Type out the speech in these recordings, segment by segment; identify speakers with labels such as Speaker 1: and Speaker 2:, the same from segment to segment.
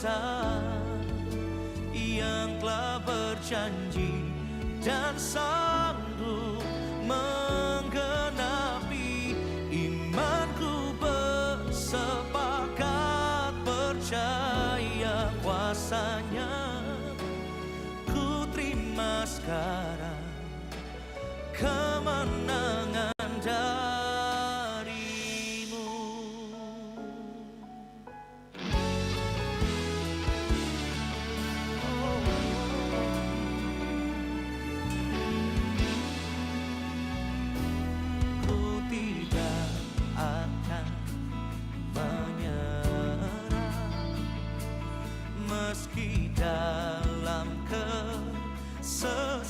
Speaker 1: kuasa yang telah berjanji dan sanggup menggenapi. Imanku bersepakat percaya kuasanya. Ku terima sekarang kemenangan darimu. Ku tidak akan menyerah meski dalam kesesatan.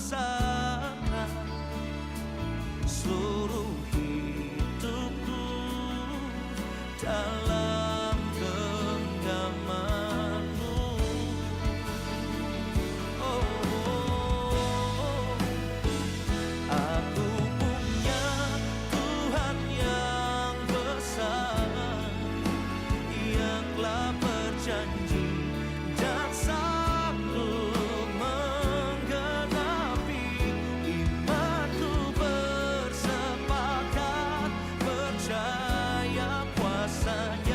Speaker 1: Seluruh hidupku dalam genggaman-Mu. Oh, aku punya Tuhan yang besar, yang telah berjanji dan sanggup menggenapi. Imanku bersepakat percaya kuasanya.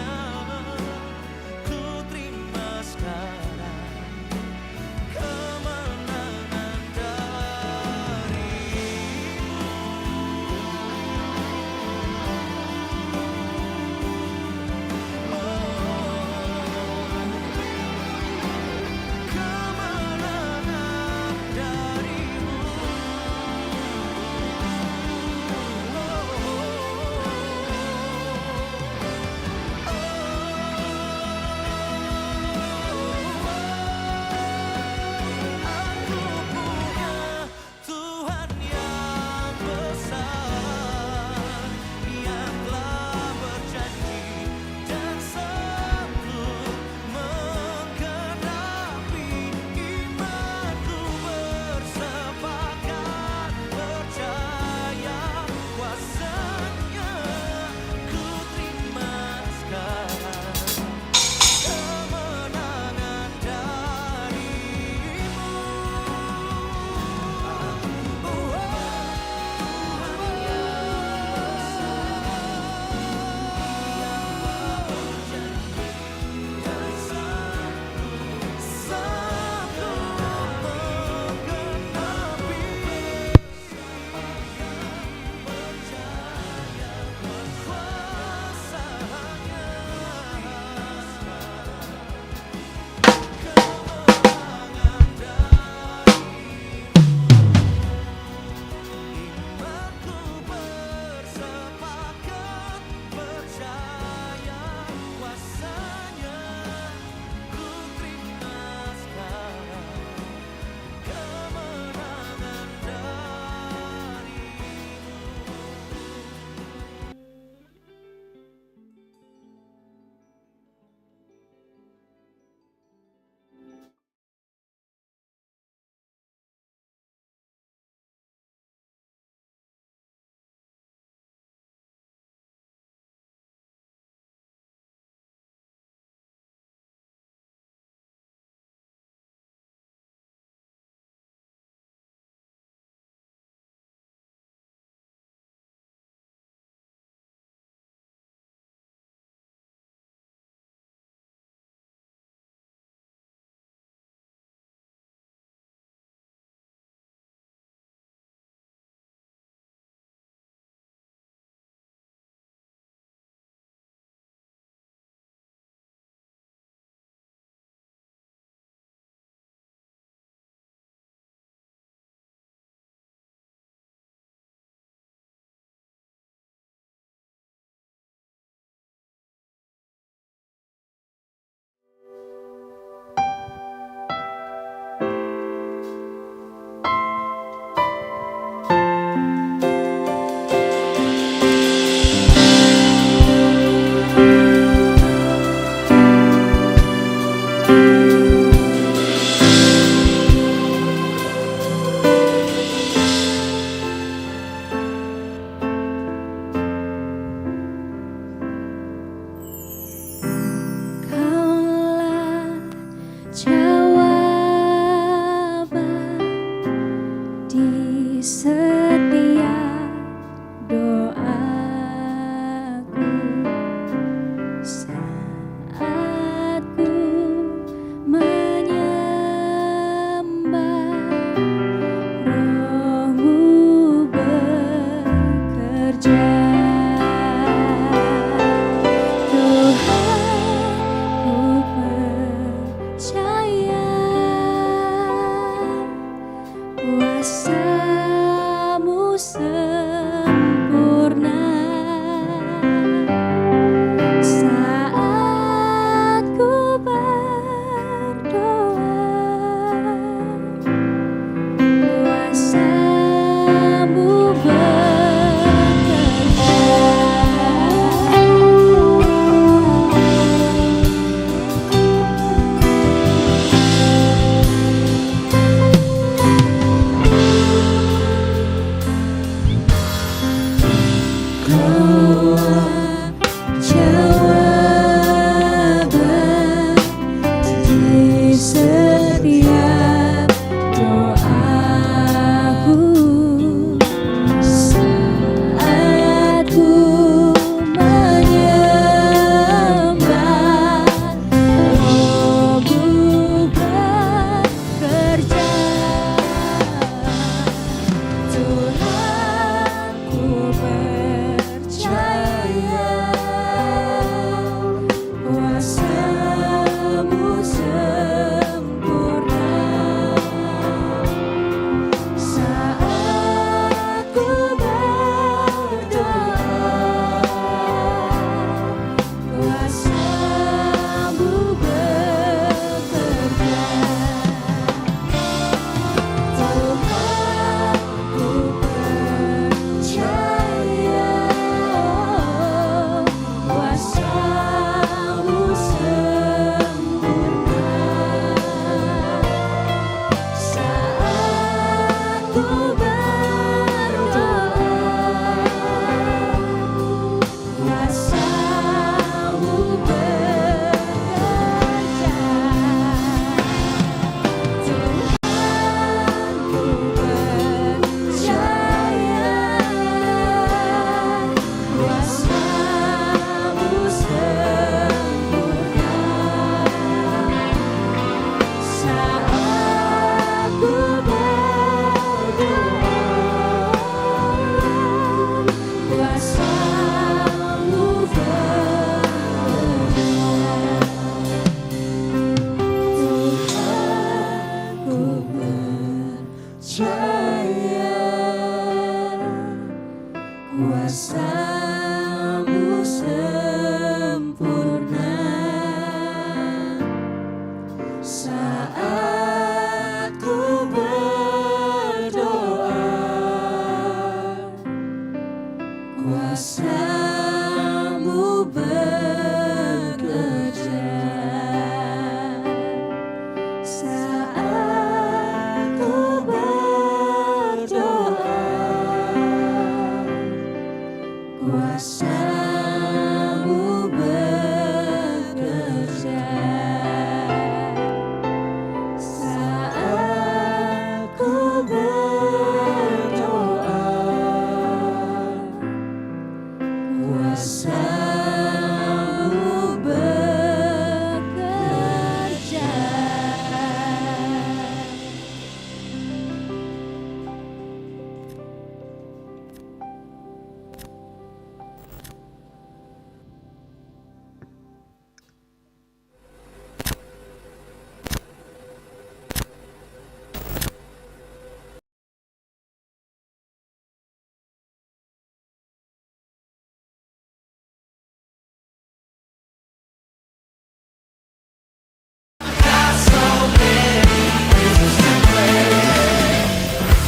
Speaker 2: sempurna. Saat ku berdoa, kuasa-Mu bekerja. Kau jawaban di setiap doaku saat ku menyembah. Rohmu bekerja, Tuhan ku percaya, kuasa-Mu sempurna. Saat ku berdoa, kuasa-Mu bekerja. Tuhan ku percaya, kuasa-Mu sempurna. Saat ku berdoa, kuasa-Mu bekerja. Tuhan ku percaya, kuasa-Mu sempurna. Saat ku berdoa, kuasa-Mu bekerja. Tuhan ku percaya, kuasa-Mu sempurna. Saat ku berdoa, kuasa-Mu bekerja. Saat ku berdoa, kuasa-Mu bekerja. Saat ku berdoa, kuasa-Mu bekerja.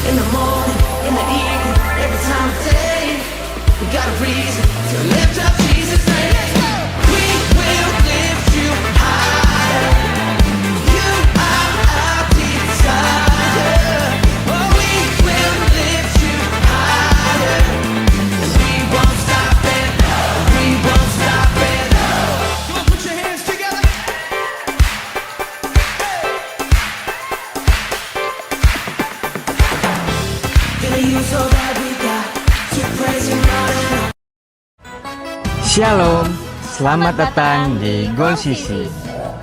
Speaker 1: In the morning, in the evening, every time of day, we got a reason to lift up Jesus' name. We will lift you higher. You are our desire. Oh, we will lift you higher. And we won't stop it. We won't stop it. Come on, put your hands together. Gonna use all that we got to praise you more than
Speaker 3: Shalom, selamat datang di Goal Sisi.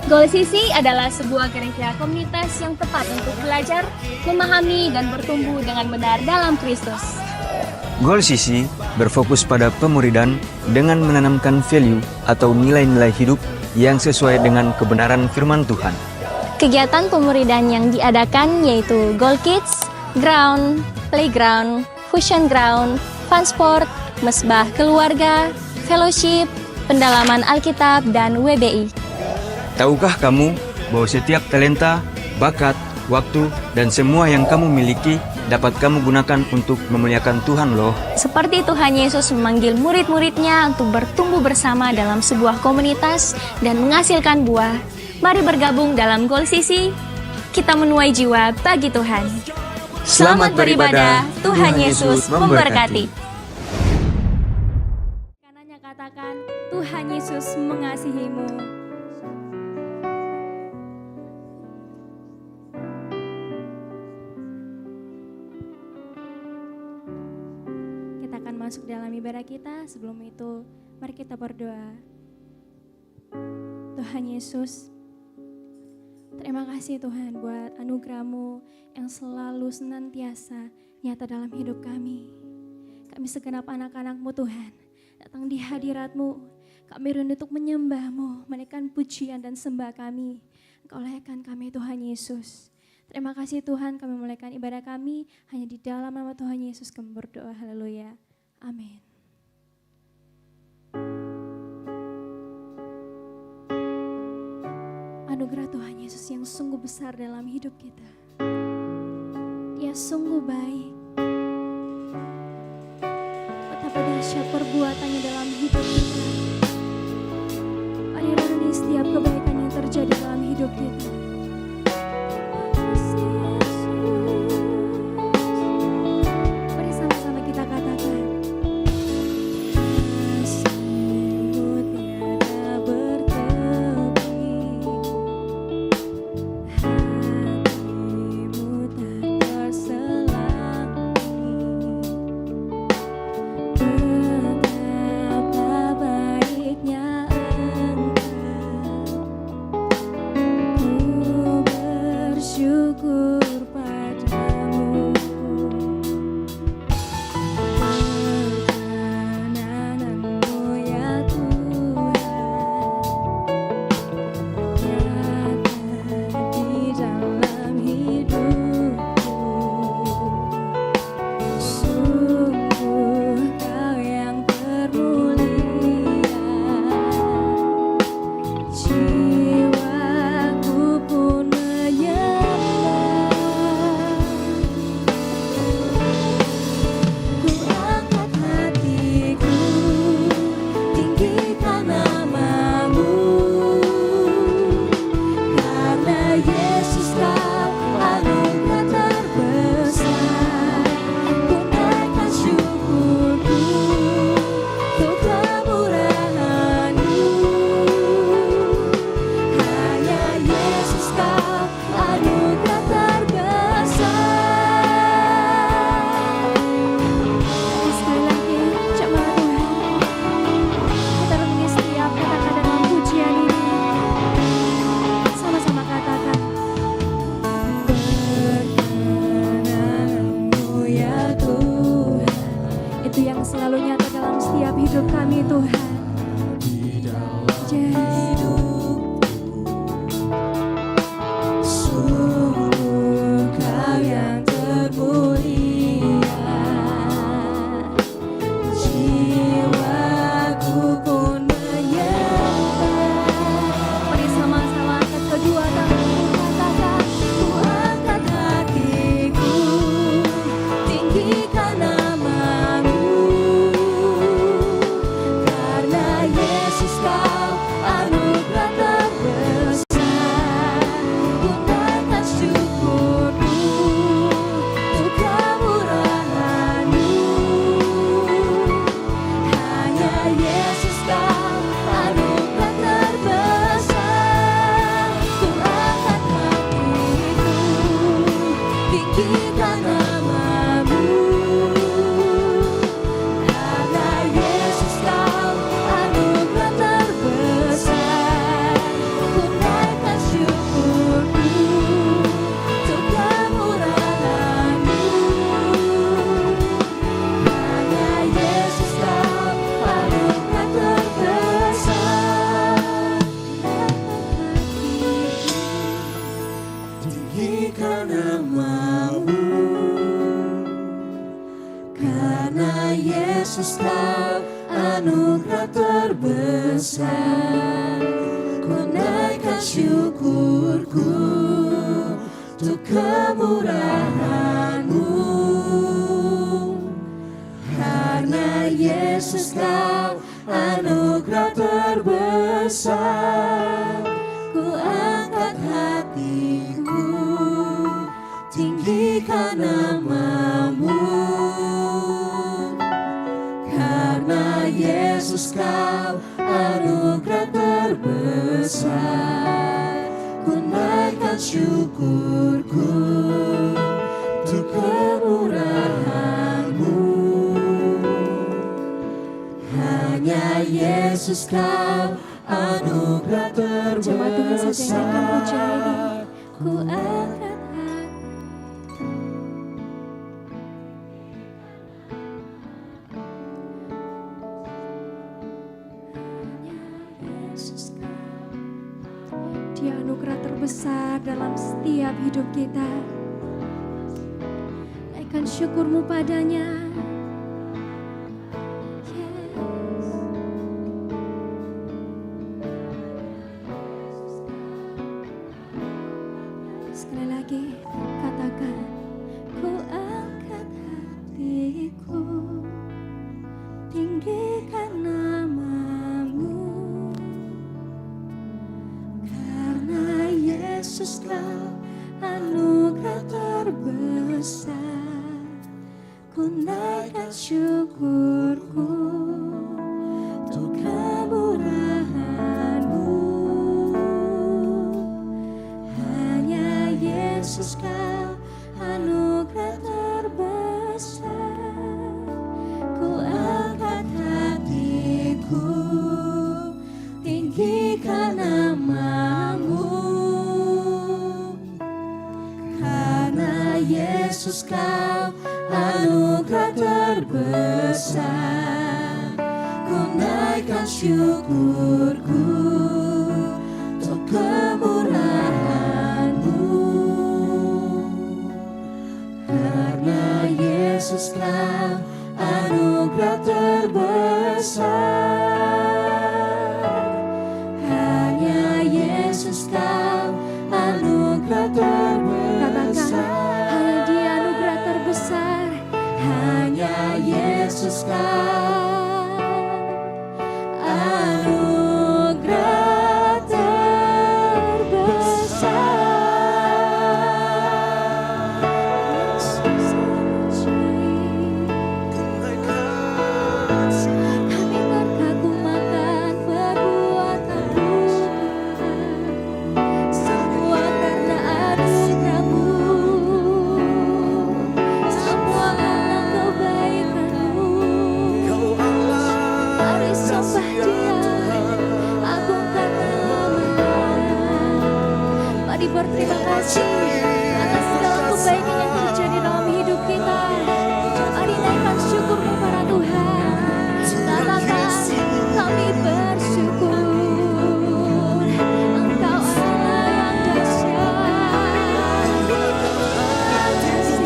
Speaker 2: Goal Sisi adalah sebuah gereja komunitas yang tepat untuk belajar, memahami, dan bertumbuh dengan benar dalam Kristus.
Speaker 3: Goal Sisi berfokus pada pemuridan dengan menanamkan value atau nilai-nilai hidup yang sesuai dengan kebenaran firman Tuhan.
Speaker 2: Kegiatan pemuridan yang diadakan yaitu Goal Kids, Ground, Playground, Fusion Ground, Fansport, Mesbah Keluarga, Fellowship, Pendalaman Alkitab, dan WBI.
Speaker 3: Tahukah kamu bahwa setiap talenta, bakat, waktu, dan semua yang kamu miliki dapat kamu gunakan untuk memuliakan Tuhan loh.
Speaker 2: Seperti Tuhan Yesus memanggil murid-muridnya untuk bertumbuh bersama dalam sebuah komunitas dan menghasilkan buah. Mari bergabung dalam Goal CC. Kita menuai jiwa bagi Tuhan. Selamat beribadah. Tuhan Yesus memberkati. Kanannya katakan, Tuhan Yesus mengasihimu. Kita akan masuk dalam ibadah kita. Sebelum itu, mari kita berdoa. Tuhan Yesus, terima kasih Tuhan buat anugerah-Mu yang selalu senantiasa nyata dalam hidup kami. Kami segenap anak-anak-Mu Tuhan, datang di hadirat-Mu. Kami rindu untuk menyembah-Mu, menaikkan pujian dan sembah kami. Engkau layakkan kami Tuhan Yesus. Terima kasih Tuhan, kami mulaikan ibadah kami hanya di dalam nama Tuhan Yesus kami berdoa. Haleluya. Amin. Anugerah Tuhan Yesus yang sungguh besar dalam hidup kita. Dia sungguh baik. Betapa dahsyat perbuatannya dalam hidup kita. Mari renungi setiap kebaikan yang terjadi dalam hidup kita. Mari sama-sama kita katakan. Hidup kami Tuhan. Yes. Sungguh Kau yang termulia, jiwaku pun menyembah. Mari sama-sama angkat kedua tangan, katakan, ku angkat hatiku, tinggikan nama-Mu. Karena Yesus Kau
Speaker 1: Yesus kau anugerah terbesar. Ku naikkan syukurku untuk kemurahan-Mu. Karena Yesus kau anugerah terbesar, ku angkat hatiku, tinggikan nama-Mu. Karena Yesus kau anugerah terbesar, ku naikkan syukurku untuk kemurahan-Mu. Hanya Yesus kau anugerah
Speaker 2: Jemaat Tuhan saja yang akan puja ini. Ku angkat Dia anugerah terbesar dalam setiap hidup kita. Naikkan syukurmu padanya. Yes. Sekali lagi katakan, ku angkat hatiku, tinggikan nama-Mu. Yesus kau anugerah terbesar, ku naikkan syukurku untuk kemurahan-Mu. Hanya Yesus kau anugerah terbesar, ku angkat hatiku, tinggikan nama-Mu. Yesus kau anugerah terbesar, ku naikkan syukurku untuk kemurahan-Mu. Karena Yesus kau anugerah terbesar, hanya Yesus kau anugerah terbesar. Hanya Yesus kau anugerah terbesar. Kami terkagum-akan perbuatan-Mu, semua karena anugerah-Mu. Berterima kasih atas segala kebaikan yang terjadi dalam hidup kita. Mari naikkan syukurmu para Tuhan. Katakan, kami bersyukur, Engkau Allah yang dahsyat. Terima kasih.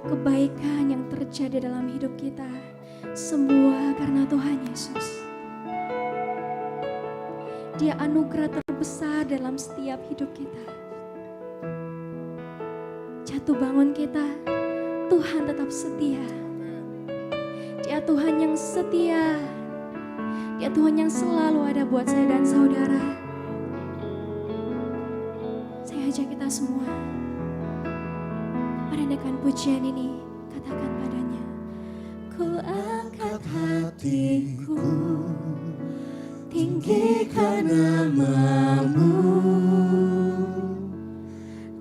Speaker 2: kebaikan yang terjadi dalam hidup kita, semua karena Tuhan Yesus. Dia anugerah terbesar dalam setiap hidup kita. Jatuh bangun kita, Tuhan tetap setia. Dia Tuhan yang setia. Dia Tuhan yang selalu ada buat saya dan saudara. Saya ajak kita semua, merendahkan pujian ini, katakan padanya, ku angkat hatiku, tinggikan nama-Mu,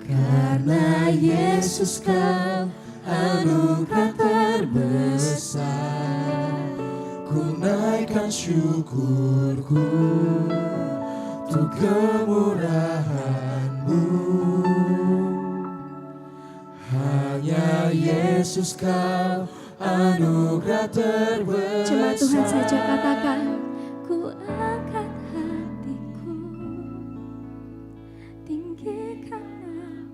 Speaker 2: karena Yesus Kau anugerah terbesar. Ku naikkan syukurku untuk kemurahan-Mu. Hanya Yesus Kau anugerah terbesar. Cuma Tuhan saja katakan, ku angkat hatiku, tinggikan nama.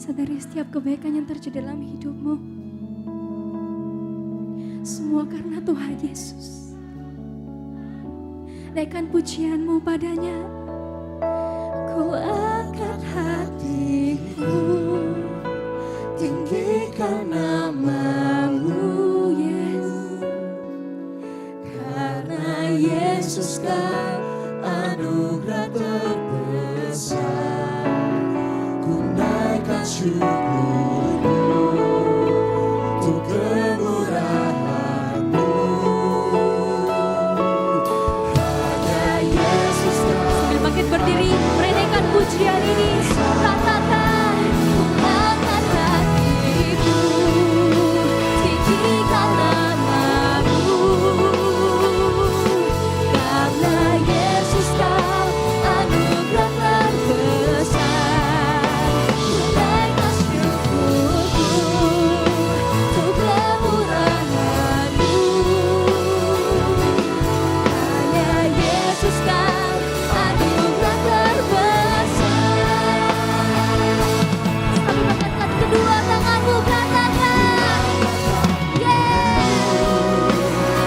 Speaker 2: Sadari setiap kebaikan yang terjadi dalam hidupmu, semua karena Tuhan Yesus. Naikkan pujianmu padanya. Ku angkat hatiku, tinggikan nama-Mu, Yesus. Karena Yesus Kau anugerah terbesar. Ku naikkan syukurku untuk kemurahan-Mu. Hanya Yesus Kau. Sambil bangkit berdiri, merendahkan pujian ini. Katakan, ku angkat hatiku, tinggikan nama-Mu. Karena Yesus Kau anugerah terbesar. Ku naikkan syukurku untuk kemurahan-Mu. Hanya Yesus Kau anugerah terbesar. Sambil mengangkat kedua tanganmu, katakan,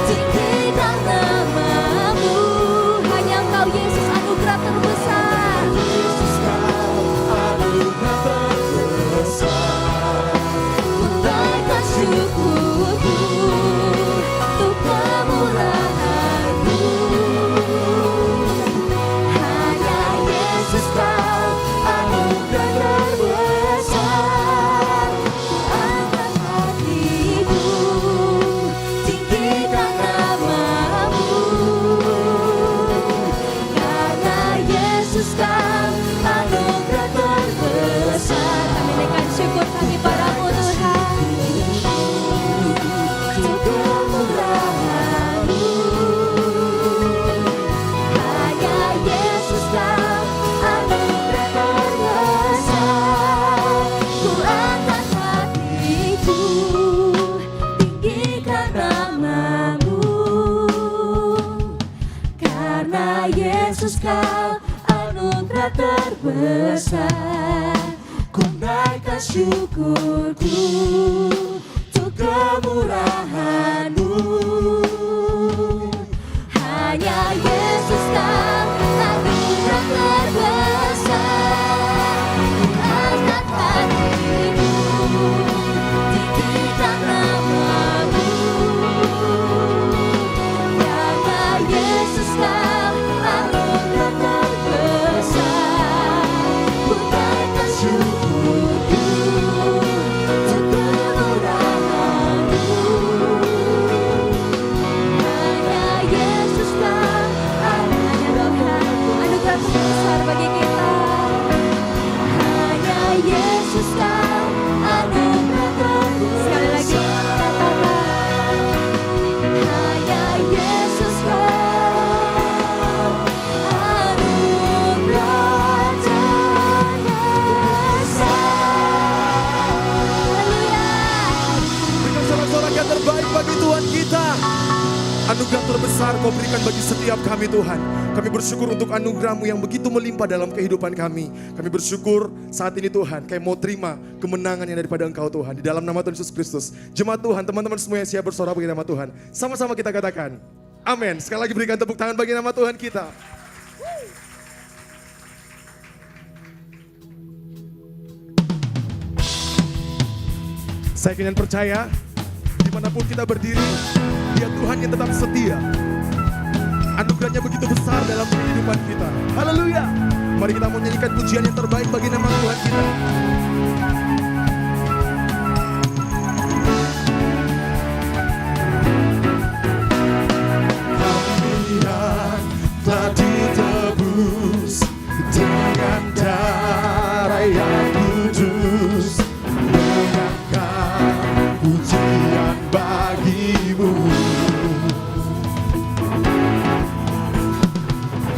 Speaker 2: tinggikan nama-Mu. Hanya Engkau Yesus anugerah terbesar. Yesus Kau anugerah terbesar. Ku naikkan syukurku untuk kemurahan-Mu. Hanya Yesus Kau anugerah terbesar. Ku angkat hatiku, tinggikan nama-Mu. Karena Yesus Kau anugerah terbesar. Kami naikkan syukur kami padamu Tuhan, untuk kemurahan-Mu. Hanya Yesus Kau anugerah terbesar. Ku angkat hatiku, tinggikan nama-Mu. Karena Yesus Kau anugerah terbesar. Ku naikkan syukurku untuk kemurahan-Mu. Hanya Yesus Kau anugerah terbesar. Ku angkat hatiku, tinggikan nama-Mu. Karena Yesus Kau anugerah terbesar. Ku naikkan syukurku untuk kemurahan-Mu. Hanya Yesus Kau anugerah
Speaker 4: Kau berikan bagi setiap kami Tuhan. Kami bersyukur untuk anugerah-Mu yang begitu melimpah dalam kehidupan kami. Kami bersyukur saat ini Tuhan, kami mau terima kemenangan yang daripada Engkau Tuhan. Di dalam nama Tuhan Yesus Kristus. Jemaat Tuhan, teman-teman semua yang siap bersorak bagi nama Tuhan. Sama-sama kita katakan, amin. Sekali lagi berikan tepuk tangan bagi nama Tuhan kita. Saya ingin percaya, dimanapun kita berdiri, Dia Tuhan yang tetap setia. Anugerahnya begitu besar dalam kehidupan kita. Haleluya. Mari kita menyanyikan pujian yang terbaik bagi nama Tuhan kita. Kami yang telah ditebus dengan darah yang kudus, mengangkat pujian bagimu.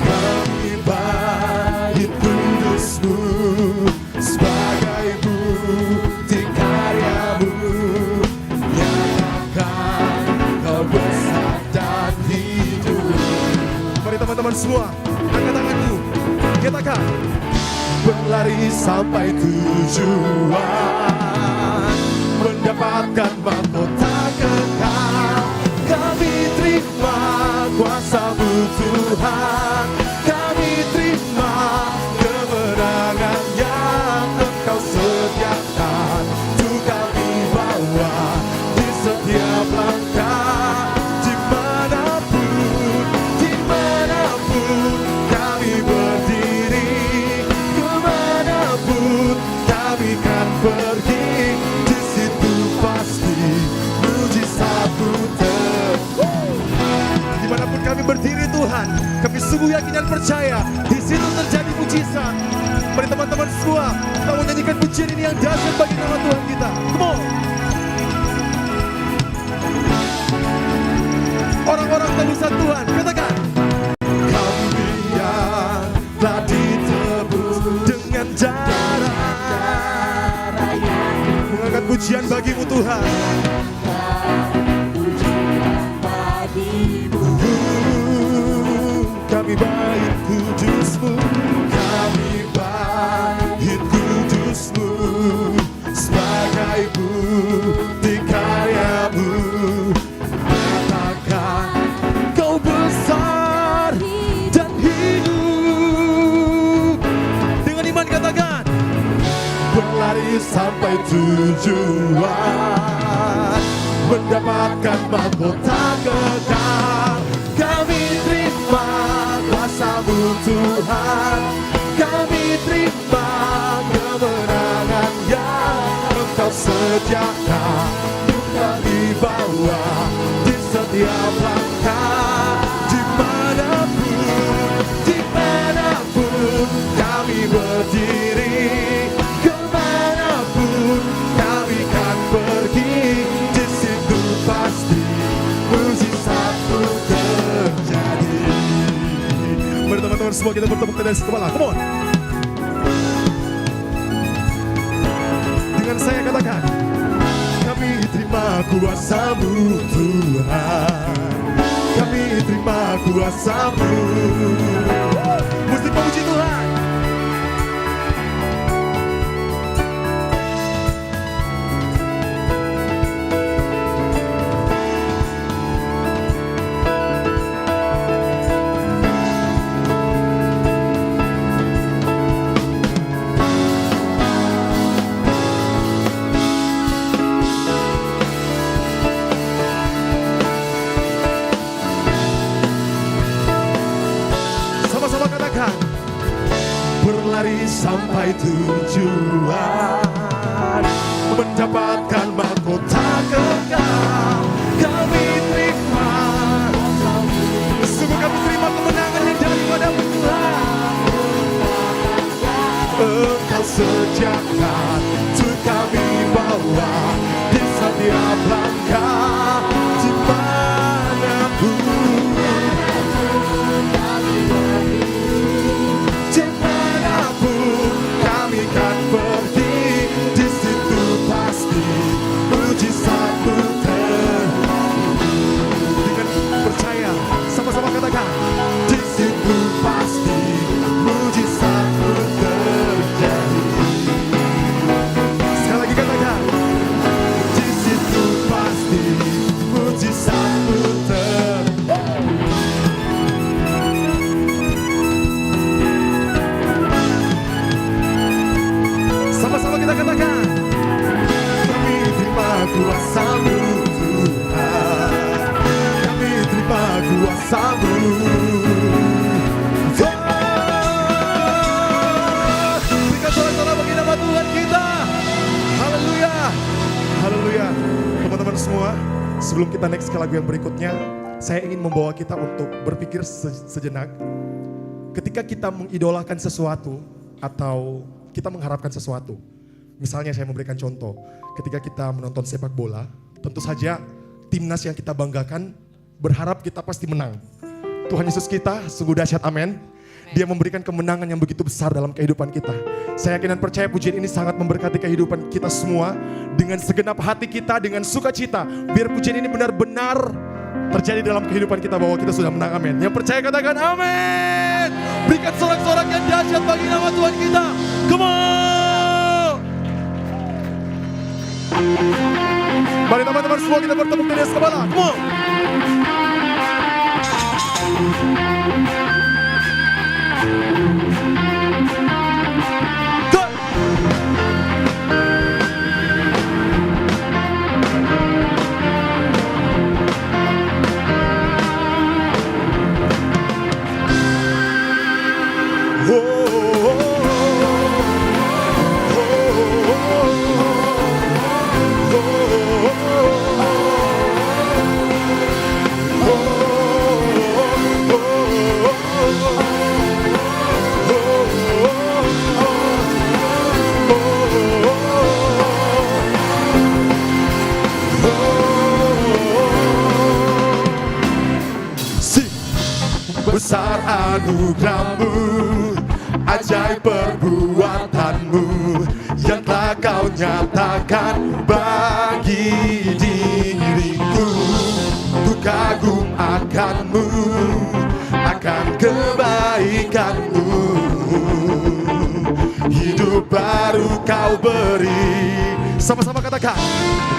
Speaker 4: Kami bait kudus-Mu sebagai bukti karya-Mu, nyatakan Kau besar dan hidup. Mari teman-teman semua, angkat tanganmu, katakan, berlari sampai tujuan, mendapatkan mahkota kekal. Kami terima kuasa-Mu Tuhan, kami terima kemenangan yang Engkau sediakan untuk kami bawa di setiap langkah. Dimanapun kami berdiri, kemanapun kami kan pergi, di situ pasti mujizat-Mu dimanapun kami berdiri Tuhan, kami sungguh yakin dan percaya di situ terjadi mujizat. Mari teman-teman semua, kita mau nyanyikan pujian ini yang dahsyat bagi nama Tuhan kita. Come on. Orang-orang tebusan Tuhan, katakan, kami yang telah ditebus dengan darah, mengangkat pujian bagi-Mu Tuhan. Kami bait kudus-Mu, kami bait kudus-Mu sebagai bukti karya-Mu, nyatakan Kau besar dan hidup. Dengan iman katakan, berlari sampai tujuan, mendapatkan mahkota kekal. Kami terima kuasa-Mu Tuhan, kami terima kemenangan yang Engkau sediakan untuk kami bawa di setiap langkah. Dimanapun kami berdiri, kemanapun kami kan pergi, di situ pasti mujizat-Mu terjadi. Mari teman-teman semua kita bertepuk tangan di kepala. Come on. Dengan saya katakan, kami terima kuasa-Mu Tuhan, kami terima kuasa-Mu. Mesti puji Tuhan. Sama-sama katakan, berlari sampai tujuan, mendapatkan mahkota kekal. Kami terima, sungguh kami terima kemenangan yang daripada-Mu Tuhan. Engkau sediakan untuk kami bawa di setiap langkah. Dimanapun kami kan pergi, di situ pasti mujizat-Mu terjadi. Dengan percaya, sama-sama Sebelum kita next ke lagu yang berikutnya, saya ingin membawa kita untuk berpikir sejenak. Ketika kita mengidolakan sesuatu atau kita mengharapkan sesuatu. Misalnya saya memberikan contoh, ketika kita menonton sepak bola, tentu saja timnas yang kita banggakan berharap kita pasti menang. Tuhan Yesus kita sungguh dahsyat, amin. Dia memberikan kemenangan yang begitu besar dalam kehidupan kita. Saya yakin dan percaya pujian ini sangat memberkati kehidupan kita semua. Dengan segenap hati kita, dengan sukacita. Biar pujian ini benar-benar terjadi dalam kehidupan kita bahwa kita sudah menang, amin. Yang percaya katakan amin. Berikan sorak-sorak yang dahsyat bagi nama Tuhan kita. Come on. Mari teman-teman semua kita bertepuk di atas kepala. Come on. Besar anugerahmu, ajaib perbuatanmu, yang telah kau nyatakan bagi diriku. Ku kagum akanmu, akan kebaikanmu. Hidup baru kau beri. Sama-sama katakan,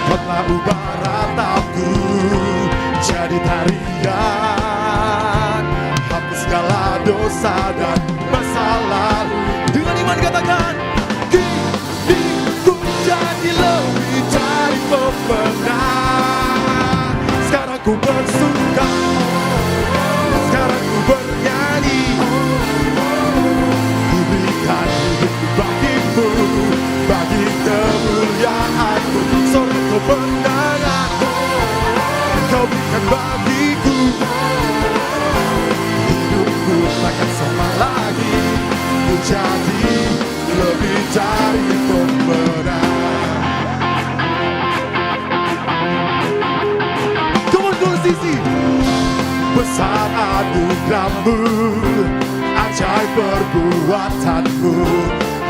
Speaker 4: kau telah ubah ratapku jadi tarian. Segala dosa dan masa lalu. Dengan iman katakan, hidupku jadi lebih dari pemenang. Sekarang ku bersuka, sekarang ku bernyanyi. Ku berikan hidupku bagimu, bagi kemuliaanmu. Sorak kemenangan kau berikan bagiku. Takkan sama lagi, ku jadi lebih dari pemenang. Come on, go sisi. Besar anugerahmu, ajaib perbuatanmu,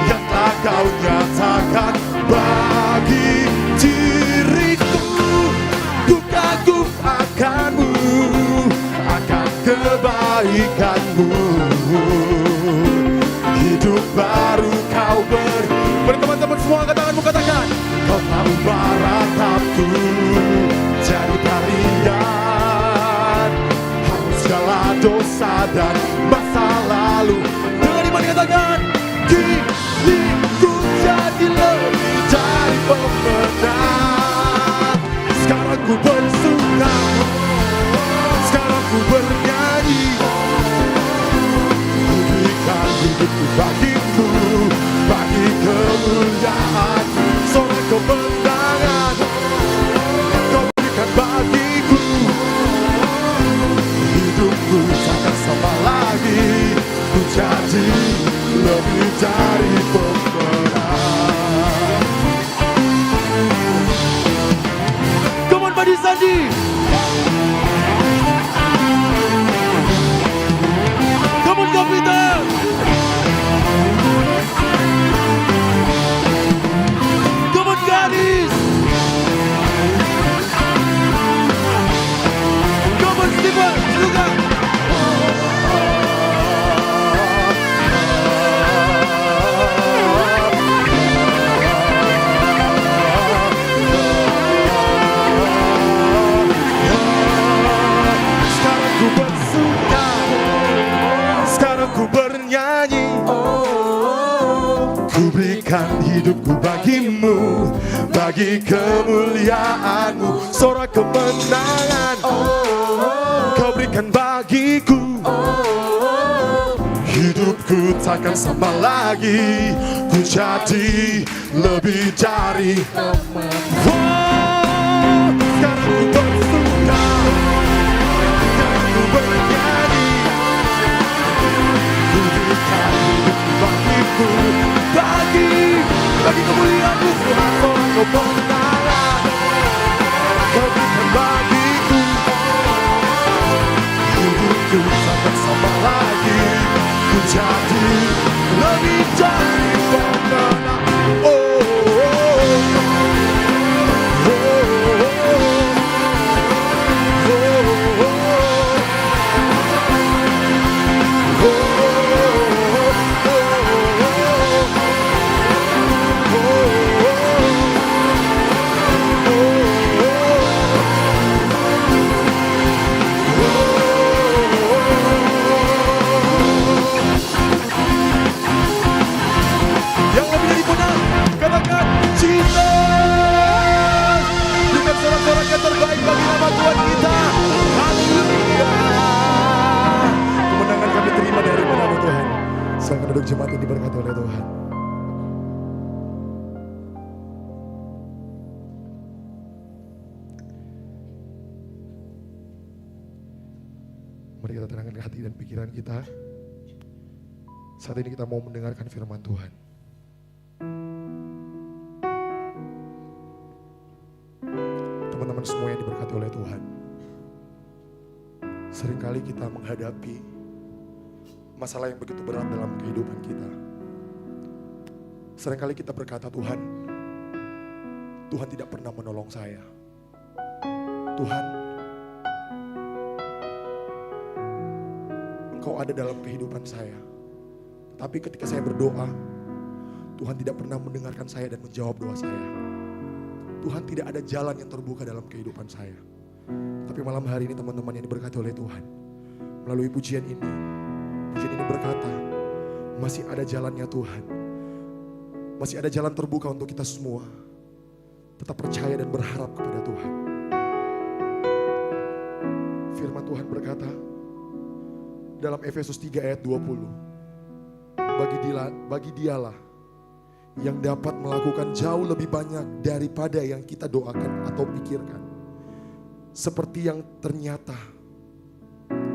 Speaker 4: yang telah kau nyatakan bagi diriku. Ku kagum akanmu, akan kebaikanmu. Hidup baru kau beri. Mari teman-teman semua angkat tanganmu, katakan, kau telah ubah ratapku jadi tarian. Hapus segala dosa dan masa lalu. Dengan iman katakan, hidupku jadi lebih dari pemenang. Sekarang ku bersuka, sekarang ku bernyanyi. Ku berikan hidupku bagimu, bagi kemuliaanmu. Sorak kemenangan kau berikan bagiku. Hidupku takkan sama lagi, ku jadi lebih dari pemenang. Come on, Badi Sandi. Come on, Kapitan. Come on, Gadis. Come on, Steven. Juga. Sekarang ku bersuka, sekarang ku bernyanyi. Ku berikan hidupku bagimu, bagi kemuliaanmu. Sorak kemenangan kau berikan bagiku. Hidupku takkan sama lagi, ku jadi lebih dari. Sekarang ku bersuka, kemenangan Kau berikan bagiku. Hidupku tak bersama lagi, ku jadi lebih dari pemenang. Oh, oh, oh, oh, yang lebih dari menang, katakan cinta. Bukan sorak-sorak yang terbaik bagi nama Tuhan kita. Haleluya. Kemenangan kami terima dari nama Tuhan. Silakan duduk, jemaat ini diberkati oleh Tuhan. Mari kita tenangkan hati dan pikiran kita. Saat ini kita mau mendengarkan firman Tuhan. Teman-teman semua yang diberkati oleh Tuhan, seringkali kita menghadapi masalah yang begitu berat dalam kehidupan kita. Seringkali kita berkata, Tuhan tidak pernah menolong saya. Tuhan, Engkau ada dalam kehidupan saya. Tapi ketika saya berdoa, Tuhan tidak pernah mendengarkan saya dan menjawab doa saya. Tuhan, tidak ada jalan yang terbuka dalam kehidupan saya. Tapi malam hari ini teman-teman yang diberkati oleh Tuhan, melalui pujian ini berkata, masih ada jalannya Tuhan. Masih ada jalan terbuka untuk kita semua. Tetap percaya dan berharap kepada Tuhan. Firman Tuhan berkata dalam Efesus 3 ayat 20, bagi dialah yang dapat melakukan jauh lebih banyak daripada yang kita doakan atau pikirkan. Seperti yang ternyata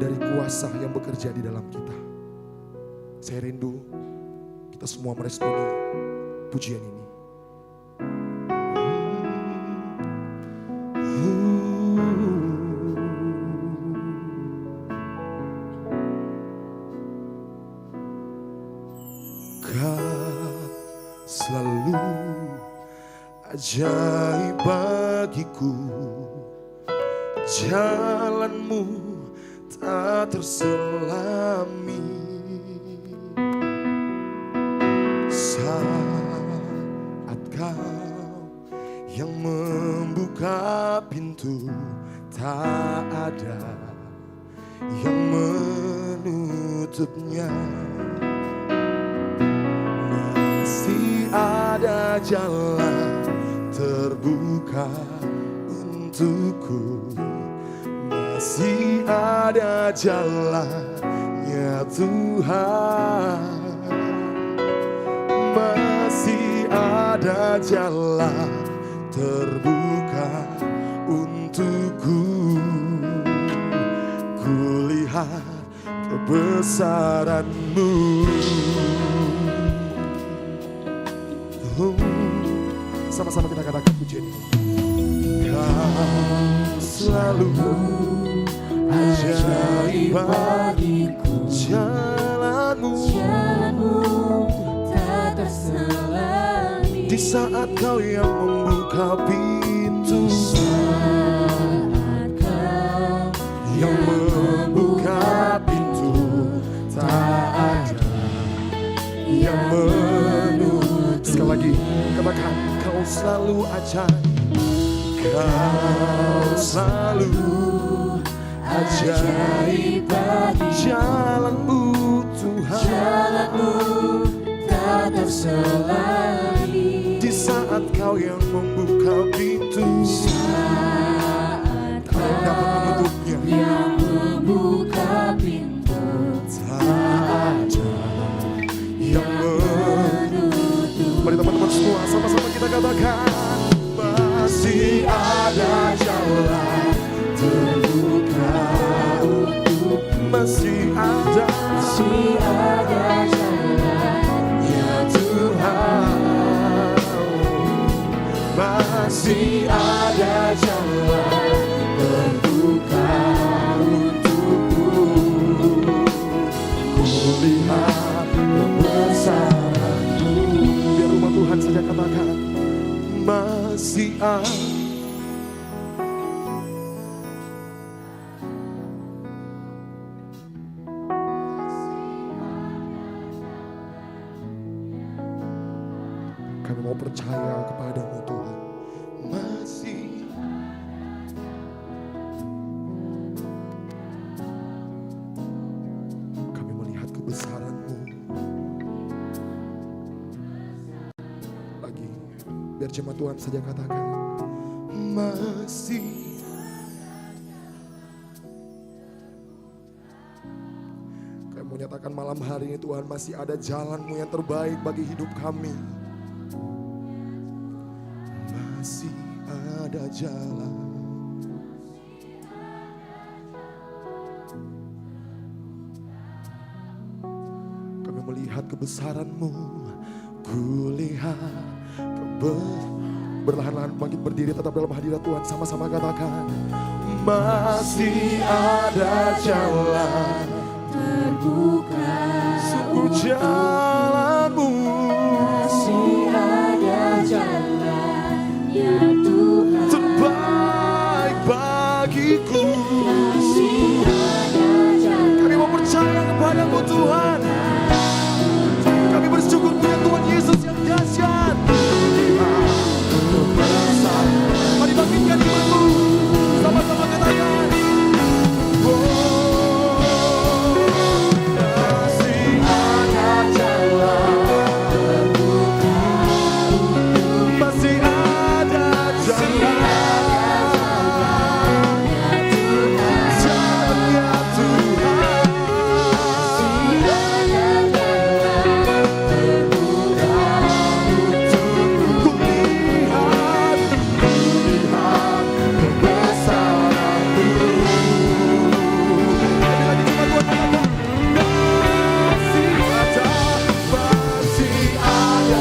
Speaker 4: dari kuasa yang bekerja di dalam kita. Saya rindu kita semua meresponi pujian ini. Selalu ajaib bagiku, jalanmu tak terselami. Saat kau yang membuka pintu, tak ada yang menutupnya. Ada jalan terbuka untukku, masih ada jalannya Tuhan, masih ada jalan terbuka untukku. Kulihat kebesaran-Mu. Sama-sama kita katakan pujian ini. Kau selalu ajaib bagiku, jalanmu tak terselami. Di saat kau yang membuka pintu, saat kau yang membuka pintu, tak ada yang menutup. Sekali lagi, katakan kau selalu ajaib. Kau selalu ajaib bagi jalan-Mu Tuhan, jalan-Mu tak terselami. Di saat kau yang membuka pintu, saat tak dapat menutupnya, yang membuka pintu, tak ada yang menutup. Mari teman-teman semua sama-sama kita katakan, masih ada jalan terbuka untuk, masih ada jalan ya Tuhan. masih ada. Kami mau percaya kepadamu Tuhan. Masih kami melihat kebesaran-Mu. Lagi, biar jemaat Tuhan saja katakan. Masih kami mau nyatakan malam hari ini Tuhan, masih ada jalan-Mu yang terbaik bagi hidup kami. Masih ada jalan. Kami melihat kebesaran-Mu. Kulihat berlahan-lahan bangkit berdiri tetap dalam hadirat Tuhan. Sama-sama katakan. Masih ada jalan
Speaker 2: Terbuka
Speaker 4: sungguh jalan-Mu.
Speaker 2: masih ada jalan ya Tuhan.
Speaker 4: Terbaik bagiku.
Speaker 2: Masih ada jalan.
Speaker 4: Kami mau percaya kepada-Mu Tuhan. Kami bersyukur punya Tuhan Yesus yang dahsyat. Mari bangkitkan imanmu. Sama-sama katakan. Masih ada jalan. Masih ada jalan. Jalannya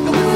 Speaker 4: Tuhan.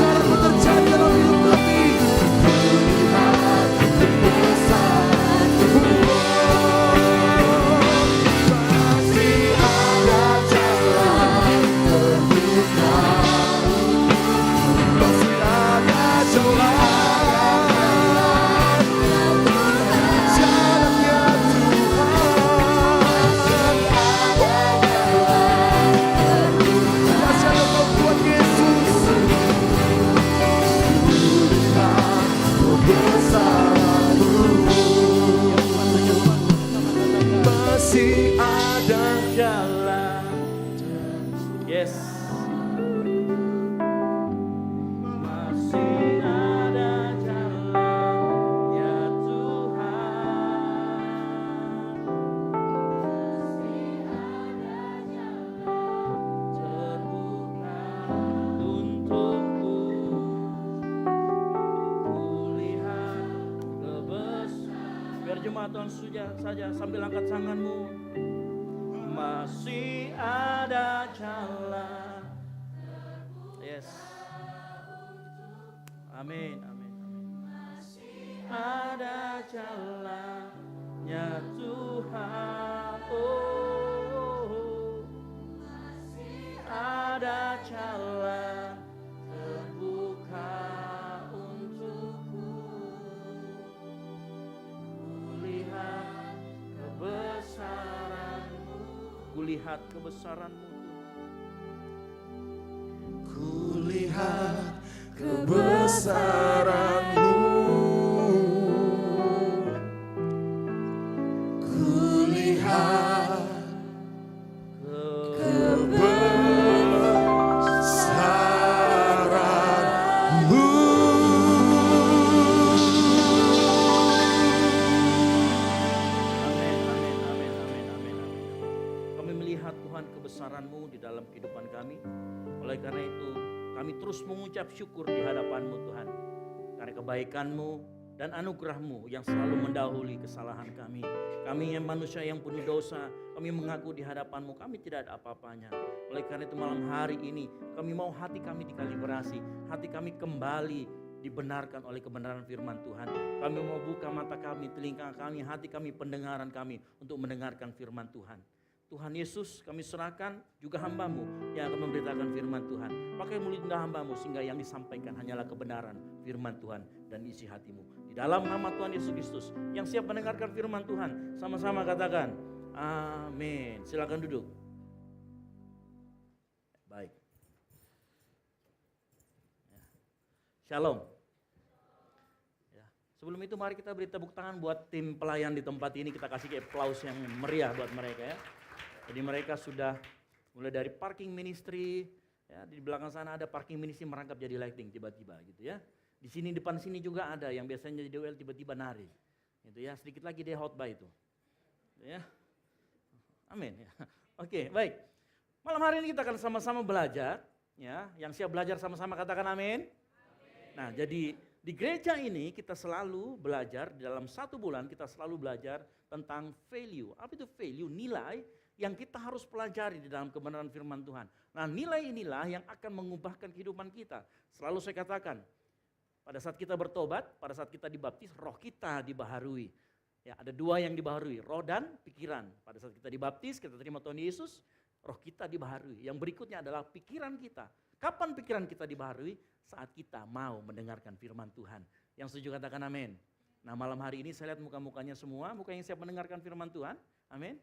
Speaker 4: Masih ada
Speaker 5: jalan. Yes. Masih ada jalan ya Tuhan. Terbuka untukku. Kulihat kebesaran. Biar jemaat Tuhan saja sambil angkat tanganmu. Masih ada jalan. Yes. Amin, amin, amin. Masih ada jalannya Tuhan. Oh, masih ada jalan terbuka untukku. Kulihat kebesaran-Mu. Kulihat kebesaran-Mu.
Speaker 4: Kulihat kebesaran-Mu. Kulihat kebesaran-Mu.
Speaker 5: Amin, amin, amin, amin, amin, amin. Kami melihat Tuhan kebesaran-Mu di dalam kehidupan kami. Oleh karena itu kami terus mengucap syukur di hadapan-Mu Tuhan. Karena kebaikan-Mu dan anugerah-Mu yang selalu mendahului kesalahan kami. Kami yang manusia yang penuh dosa, kami mengaku di hadapan-Mu, kami tidak ada apa-apanya. Oleh karena itu malam hari ini, kami mau hati kami dikalibrasi, hati kami kembali dibenarkan oleh kebenaran firman Tuhan. Kami mau buka mata kami, telinga kami, hati kami, pendengaran kami untuk mendengarkan firman Tuhan. Tuhan Yesus, kami serahkan juga hamba-Mu yang akan memberitakan firman Tuhan. Pakai mulut dan hamba-Mu sehingga yang disampaikan hanyalah kebenaran firman Tuhan dan isi hati-Mu. Di dalam nama Tuhan Yesus Kristus yang siap mendengarkan firman Tuhan, sama-sama katakan amin. Silakan duduk. Baik. Ya. Shalom. Ya. Sebelum itu mari kita beri tepuk tangan buat tim pelayan di tempat ini. Kita kasih aplaus yang meriah buat mereka ya. Jadi mereka sudah mulai dari parking ministry, ya, di belakang sana ada parking ministry merangkap jadi lighting tiba-tiba gitu ya. Di sini depan sini juga ada yang biasanya jadi OL tiba-tiba nari. Gitu ya, sedikit lagi dia khotbah itu. Gitu ya. Amin ya. Oke, baik. Malam hari ini kita akan sama-sama belajar ya. Yang siap belajar sama-sama katakan amin. Nah, jadi di gereja ini kita selalu belajar, di dalam 1 bulan kita selalu belajar tentang value. Apa itu value? Nilai yang kita harus pelajari di dalam kebenaran firman Tuhan. Nah, nilai inilah yang akan mengubahkan kehidupan kita. Selalu saya katakan, pada saat kita bertobat, pada saat kita dibaptis, roh kita dibaharui. Ya, ada 2 yang dibaharui, roh dan pikiran. Pada saat kita dibaptis, kita terima Tuhan Yesus, roh kita dibaharui. Yang berikutnya adalah pikiran kita. Kapan pikiran kita dibaharui? Saat kita mau mendengarkan firman Tuhan. Yang setuju katakan amin. Nah, malam hari ini saya lihat muka-mukanya semua, muka yang siap mendengarkan firman Tuhan. Amin.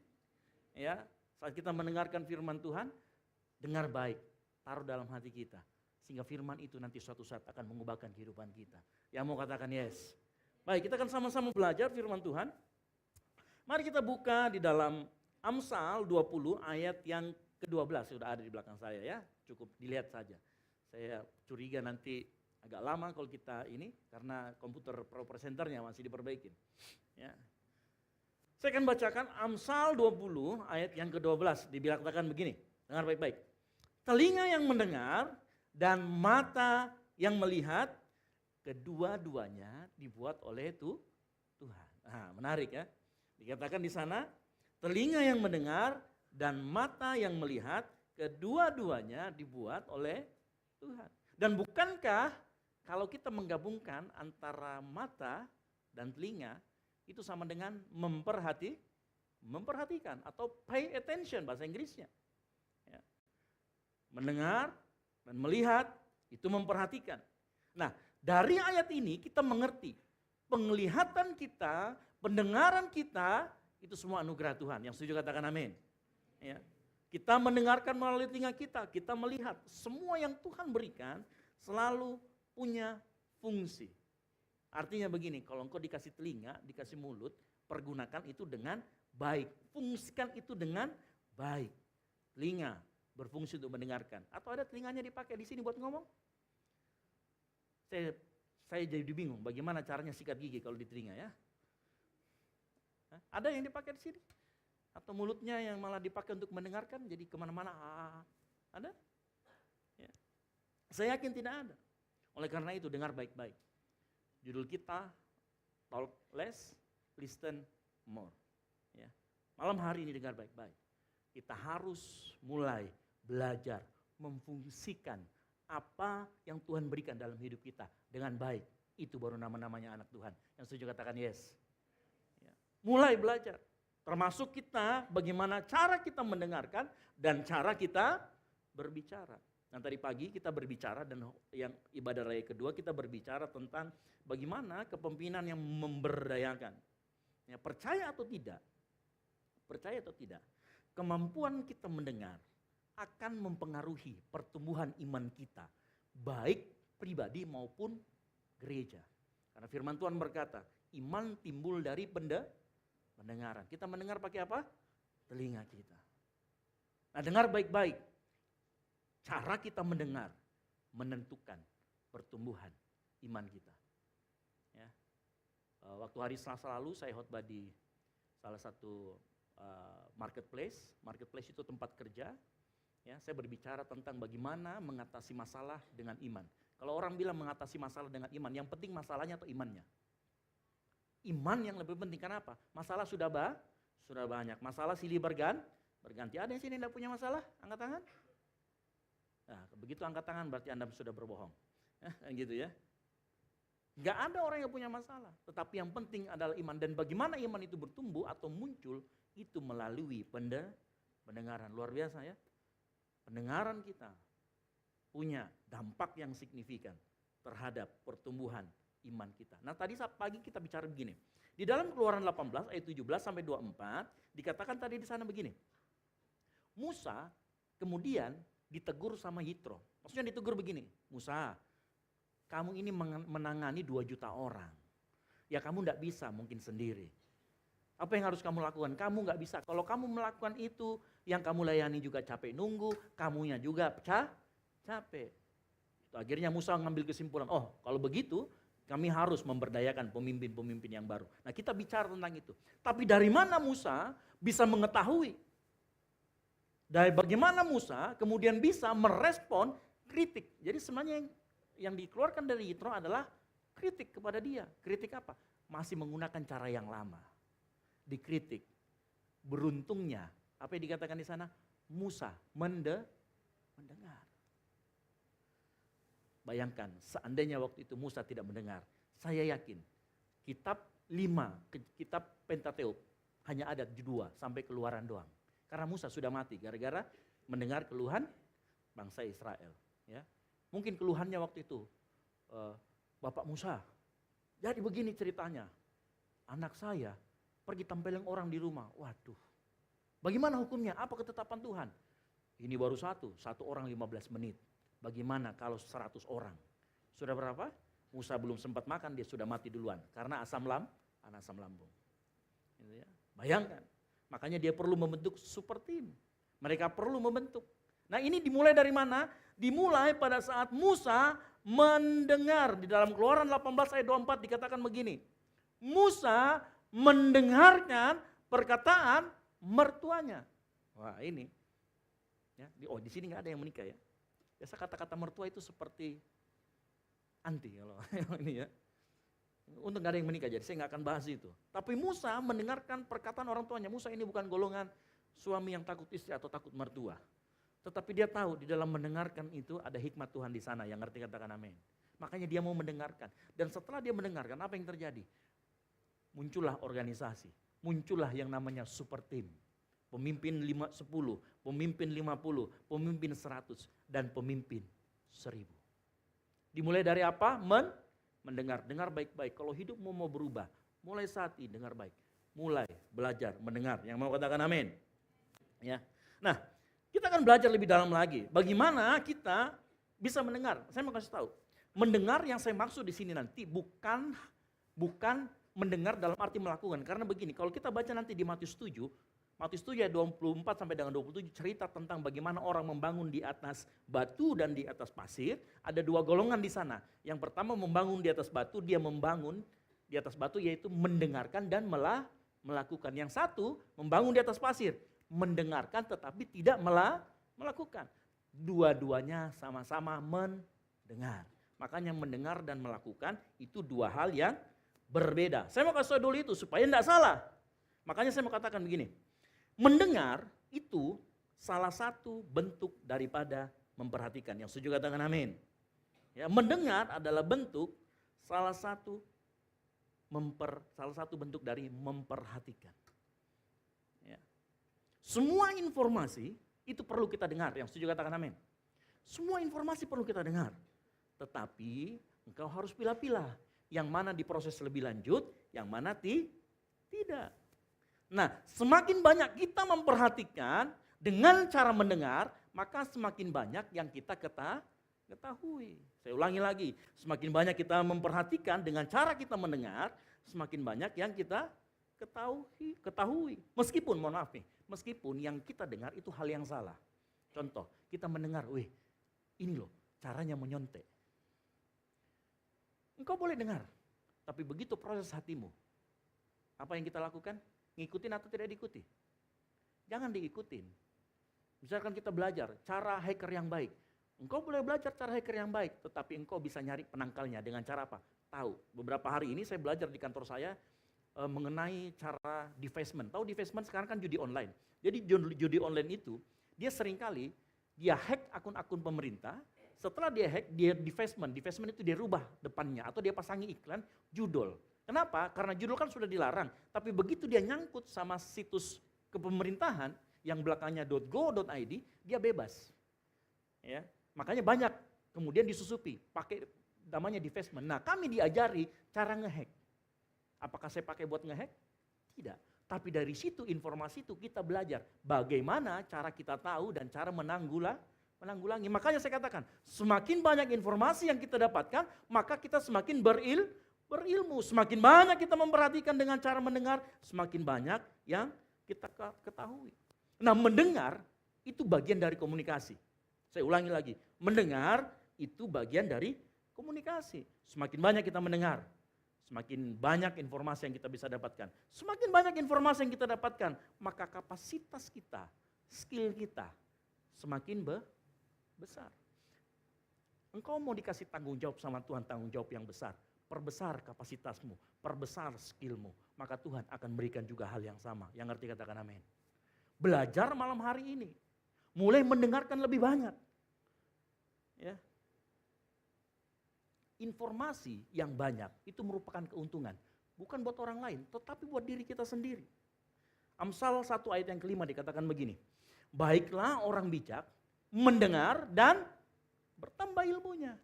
Speaker 5: Ya, saat kita mendengarkan firman Tuhan, dengar baik, taruh dalam hati kita. Sehingga firman itu nanti suatu saat akan mengubahkan kehidupan kita. Yang mau katakan yes. Baik, kita akan sama-sama belajar firman Tuhan. Mari kita buka di dalam Amsal 20 ayat yang ke-12. Sudah ada di belakang saya ya, cukup dilihat saja. Saya curiga nanti agak lama kalau kita ini, karena komputer presenternya masih diperbaikin. Ya. Saya akan bacakan Amsal 20 ayat yang ke-12. Dibilangkan begini, dengar baik-baik. Telinga yang mendengar dan mata yang melihat, kedua-duanya dibuat oleh Tuhan. Nah, menarik ya. Dikatakan di sana, telinga yang mendengar dan mata yang melihat, kedua-duanya dibuat oleh Tuhan. Dan bukankah kalau kita menggabungkan antara mata dan telinga, itu sama dengan memperhatikan atau pay attention bahasa Inggrisnya. Ya. Mendengar dan melihat itu memperhatikan. Nah, dari ayat ini kita mengerti penglihatan kita, pendengaran kita itu semua anugerah Tuhan. Yang setuju katakan amin. Ya. Kita mendengarkan melalui telinga kita melihat semua yang Tuhan berikan selalu punya fungsi. Artinya begini, kalau engkau dikasih telinga, dikasih mulut, pergunakan itu dengan baik. Fungsikan itu dengan baik. Telinga berfungsi untuk mendengarkan. Atau ada telinganya dipakai di sini buat ngomong? Saya jadi bingung bagaimana caranya sikat gigi kalau di telinga ya. Ada yang dipakai di sini? Atau mulutnya yang malah dipakai untuk mendengarkan jadi kemana-mana? Ada? Ya. Saya yakin tidak ada. Oleh karena itu dengar baik-baik. Judul kita, talk less, listen more. Ya. Malam hari ini dengar baik-baik. Kita harus mulai belajar memfungsikan apa yang Tuhan berikan dalam hidup kita dengan baik. Itu baru nama-namanya anak Tuhan. Yang setuju katakan yes. Ya. Mulai belajar. Termasuk kita bagaimana cara kita mendengarkan dan cara kita berbicara. Nah tadi pagi kita berbicara dan yang ibadah raya kedua kita berbicara tentang bagaimana kepemimpinan yang memberdayakan. Ya, percaya atau tidak, kemampuan kita mendengar akan mempengaruhi pertumbuhan iman kita, baik pribadi maupun gereja. Karena firman Tuhan berkata, iman timbul dari pendengaran. Kita mendengar pakai apa? Telinga kita. Nah dengar baik-baik. Cara kita mendengar menentukan pertumbuhan iman kita. Ya. Waktu hari Selasa lalu saya khotbah di salah satu marketplace. Marketplace itu tempat kerja. Ya, saya berbicara tentang bagaimana mengatasi masalah dengan iman. Kalau orang bilang mengatasi masalah dengan iman, yang penting masalahnya atau imannya? iman yang lebih penting. Kenapa? Masalah sudah banyak. Masalah silih berganti. Ada yang sini tidak punya masalah? Angkat tangan. Nah, begitu angkat tangan berarti Anda sudah berbohong. Gitu ya. Gak ada orang yang punya masalah. Tetapi yang penting adalah iman. Dan bagaimana iman itu bertumbuh atau muncul, itu melalui pendengaran. Luar biasa ya. Pendengaran kita punya dampak yang signifikan terhadap pertumbuhan iman kita. Nah tadi pagi kita bicara begini. Di dalam Keluaran 18 ayat 17 sampai 24 dikatakan tadi di sana begini. Musa kemudian ditegur sama Yitro. Maksudnya ditegur begini. Musa, kamu ini menangani 2 juta orang. Ya kamu tidak bisa mungkin sendiri. Apa yang harus kamu lakukan? Kamu nggak bisa. Kalau kamu melakukan itu, yang kamu layani juga capek nunggu, kamunya juga capek. Akhirnya Musa ngambil kesimpulan, oh kalau begitu kami harus memberdayakan pemimpin-pemimpin yang baru. Nah kita bicara tentang itu. Tapi dari mana Musa bisa mengetahui? Dari bagaimana Musa kemudian bisa merespon kritik. Jadi sebenarnya yang dikeluarkan dari Yitro adalah kritik kepada dia. Kritik apa? Masih menggunakan cara yang lama. Dikritik. Beruntungnya, apa yang dikatakan di sana? Musa mendengar. Bayangkan, seandainya waktu itu Musa tidak mendengar, saya yakin kitab 5, kitab Pentateuk hanya ada 2 sampai Keluaran doang. Karena Musa sudah mati gara-gara mendengar keluhan bangsa Israel. Ya. Mungkin keluhannya waktu itu, Bapak Musa, jadi begini ceritanya, anak saya pergi tempeleng orang di rumah, waduh. Bagaimana hukumnya? Apa ketetapan Tuhan? Ini baru satu orang 15 menit. Bagaimana kalau 100 orang? Sudah berapa? Musa belum sempat makan, dia sudah mati duluan. Karena asam lambung. Gitu ya. Bayangkan. Makanya dia perlu membentuk super team. Mereka perlu membentuk. Nah ini dimulai dari mana? Dimulai pada saat Musa mendengar. Di dalam Keluaran 18 ayat 24 dikatakan begini. Musa mendengarkan perkataan mertuanya. Wah ini. Ya, di sini nggak ada yang menikah ya. Biasa kata-kata mertua itu seperti anti kalau ini ya. Untuk nggak ada yang menikah jadi saya nggak akan bahas itu. Tapi Musa mendengarkan perkataan orang tuanya. Musa ini bukan golongan suami yang takut istri atau takut mertua. Tetapi dia tahu di dalam mendengarkan itu ada hikmat Tuhan di sana. Yang ngerti katakan amin. Makanya dia mau mendengarkan. Dan setelah dia mendengarkan apa yang terjadi? Muncullah organisasi. Muncullah yang namanya super team. Pemimpin 10, pemimpin 50, pemimpin 100, dan pemimpin 1000. Dimulai dari apa? Mendengar. Dengar baik-baik. Kalau hidup mau berubah, mulai saat ini dengar baik. Mulai belajar mendengar. Yang mau katakan amin. Ya. Nah, kita akan belajar lebih dalam lagi. Bagaimana kita bisa mendengar. Saya mau kasih tahu. Mendengar yang saya maksud di sini nanti bukan mendengar dalam arti melakukan. Karena begini, kalau kita baca nanti di Matius 7 ayat 24 sampai dengan 27 cerita tentang bagaimana orang membangun di atas batu dan di atas pasir. Ada 2 golongan di sana. Yang pertama membangun di atas batu, dia membangun di atas batu yaitu mendengarkan dan melakukan. Yang satu membangun di atas pasir, mendengarkan tetapi tidak melakukan. Dua-duanya sama-sama mendengar. Makanya mendengar dan melakukan itu 2 hal yang berbeda. Saya mau kasih tahu dulu itu supaya tidak salah. Makanya saya mau katakan begini. Mendengar itu salah satu bentuk daripada memperhatikan. Yang setuju katakan amin. Ya, mendengar adalah bentuk salah satu bentuk dari memperhatikan. Ya. Semua informasi itu perlu kita dengar. Yang setuju katakan amin. Semua informasi perlu kita dengar. Tetapi engkau harus pilah-pilah. Yang mana diproses lebih lanjut, yang mana tidak. Nah, semakin banyak kita memperhatikan dengan cara mendengar, maka semakin banyak yang kita ketahui. Saya ulangi lagi, semakin banyak kita memperhatikan dengan cara kita mendengar, semakin banyak yang kita ketahui. Meskipun, mohon maaf nih, meskipun yang kita dengar itu hal yang salah. Contoh, kita mendengar, ini loh caranya menyontek. Engkau boleh dengar, tapi begitu proses hatimu, apa yang kita lakukan? Ngikutin atau tidak diikuti? Jangan diikutin. Misalkan kita belajar cara hacker yang baik. Engkau boleh belajar cara hacker yang baik, tetapi engkau bisa nyari penangkalnya dengan cara apa? Tahu. Beberapa hari ini saya belajar di kantor saya, mengenai cara divestment. Tahu divestment sekarang kan judi online. Jadi judi online itu dia seringkali dia hack akun-akun pemerintah. Setelah dia hack, dia divestment. Divestment itu dia rubah depannya atau dia pasangi iklan judul. Kenapa? Karena judul kan sudah dilarang. Tapi begitu dia nyangkut sama situs kepemerintahan yang belakangnya .go.id, dia bebas. Ya, makanya banyak kemudian disusupi pakai namanya divestment. Nah, kami diajari cara ngehack. Apakah saya pakai buat ngehack? Tidak. Tapi dari situ informasi itu kita belajar bagaimana cara kita tahu dan cara menanggulangi. Makanya saya katakan, semakin banyak informasi yang kita dapatkan, maka kita semakin berilmu. Semakin banyak kita memperhatikan dengan cara mendengar, semakin banyak yang kita ketahui. Nah, mendengar itu bagian dari komunikasi. Saya ulangi lagi, mendengar itu bagian dari komunikasi. Semakin banyak kita mendengar, semakin banyak informasi yang kita bisa dapatkan. Semakin banyak informasi yang kita dapatkan, maka kapasitas kita, skill kita semakin besar. Engkau mau dikasih tanggung jawab sama Tuhan, tanggung jawab yang besar. Perbesar kapasitasmu, perbesar skillmu, maka Tuhan akan berikan juga hal yang sama. Yang ngerti katakan amin. Belajar malam hari ini, mulai mendengarkan lebih banyak. Ya. Informasi yang banyak itu merupakan keuntungan. Bukan buat orang lain, tetapi buat diri kita sendiri. Amsal 1 ayat yang kelima dikatakan begini. Baiklah orang bijak mendengar dan bertambah ilmunya.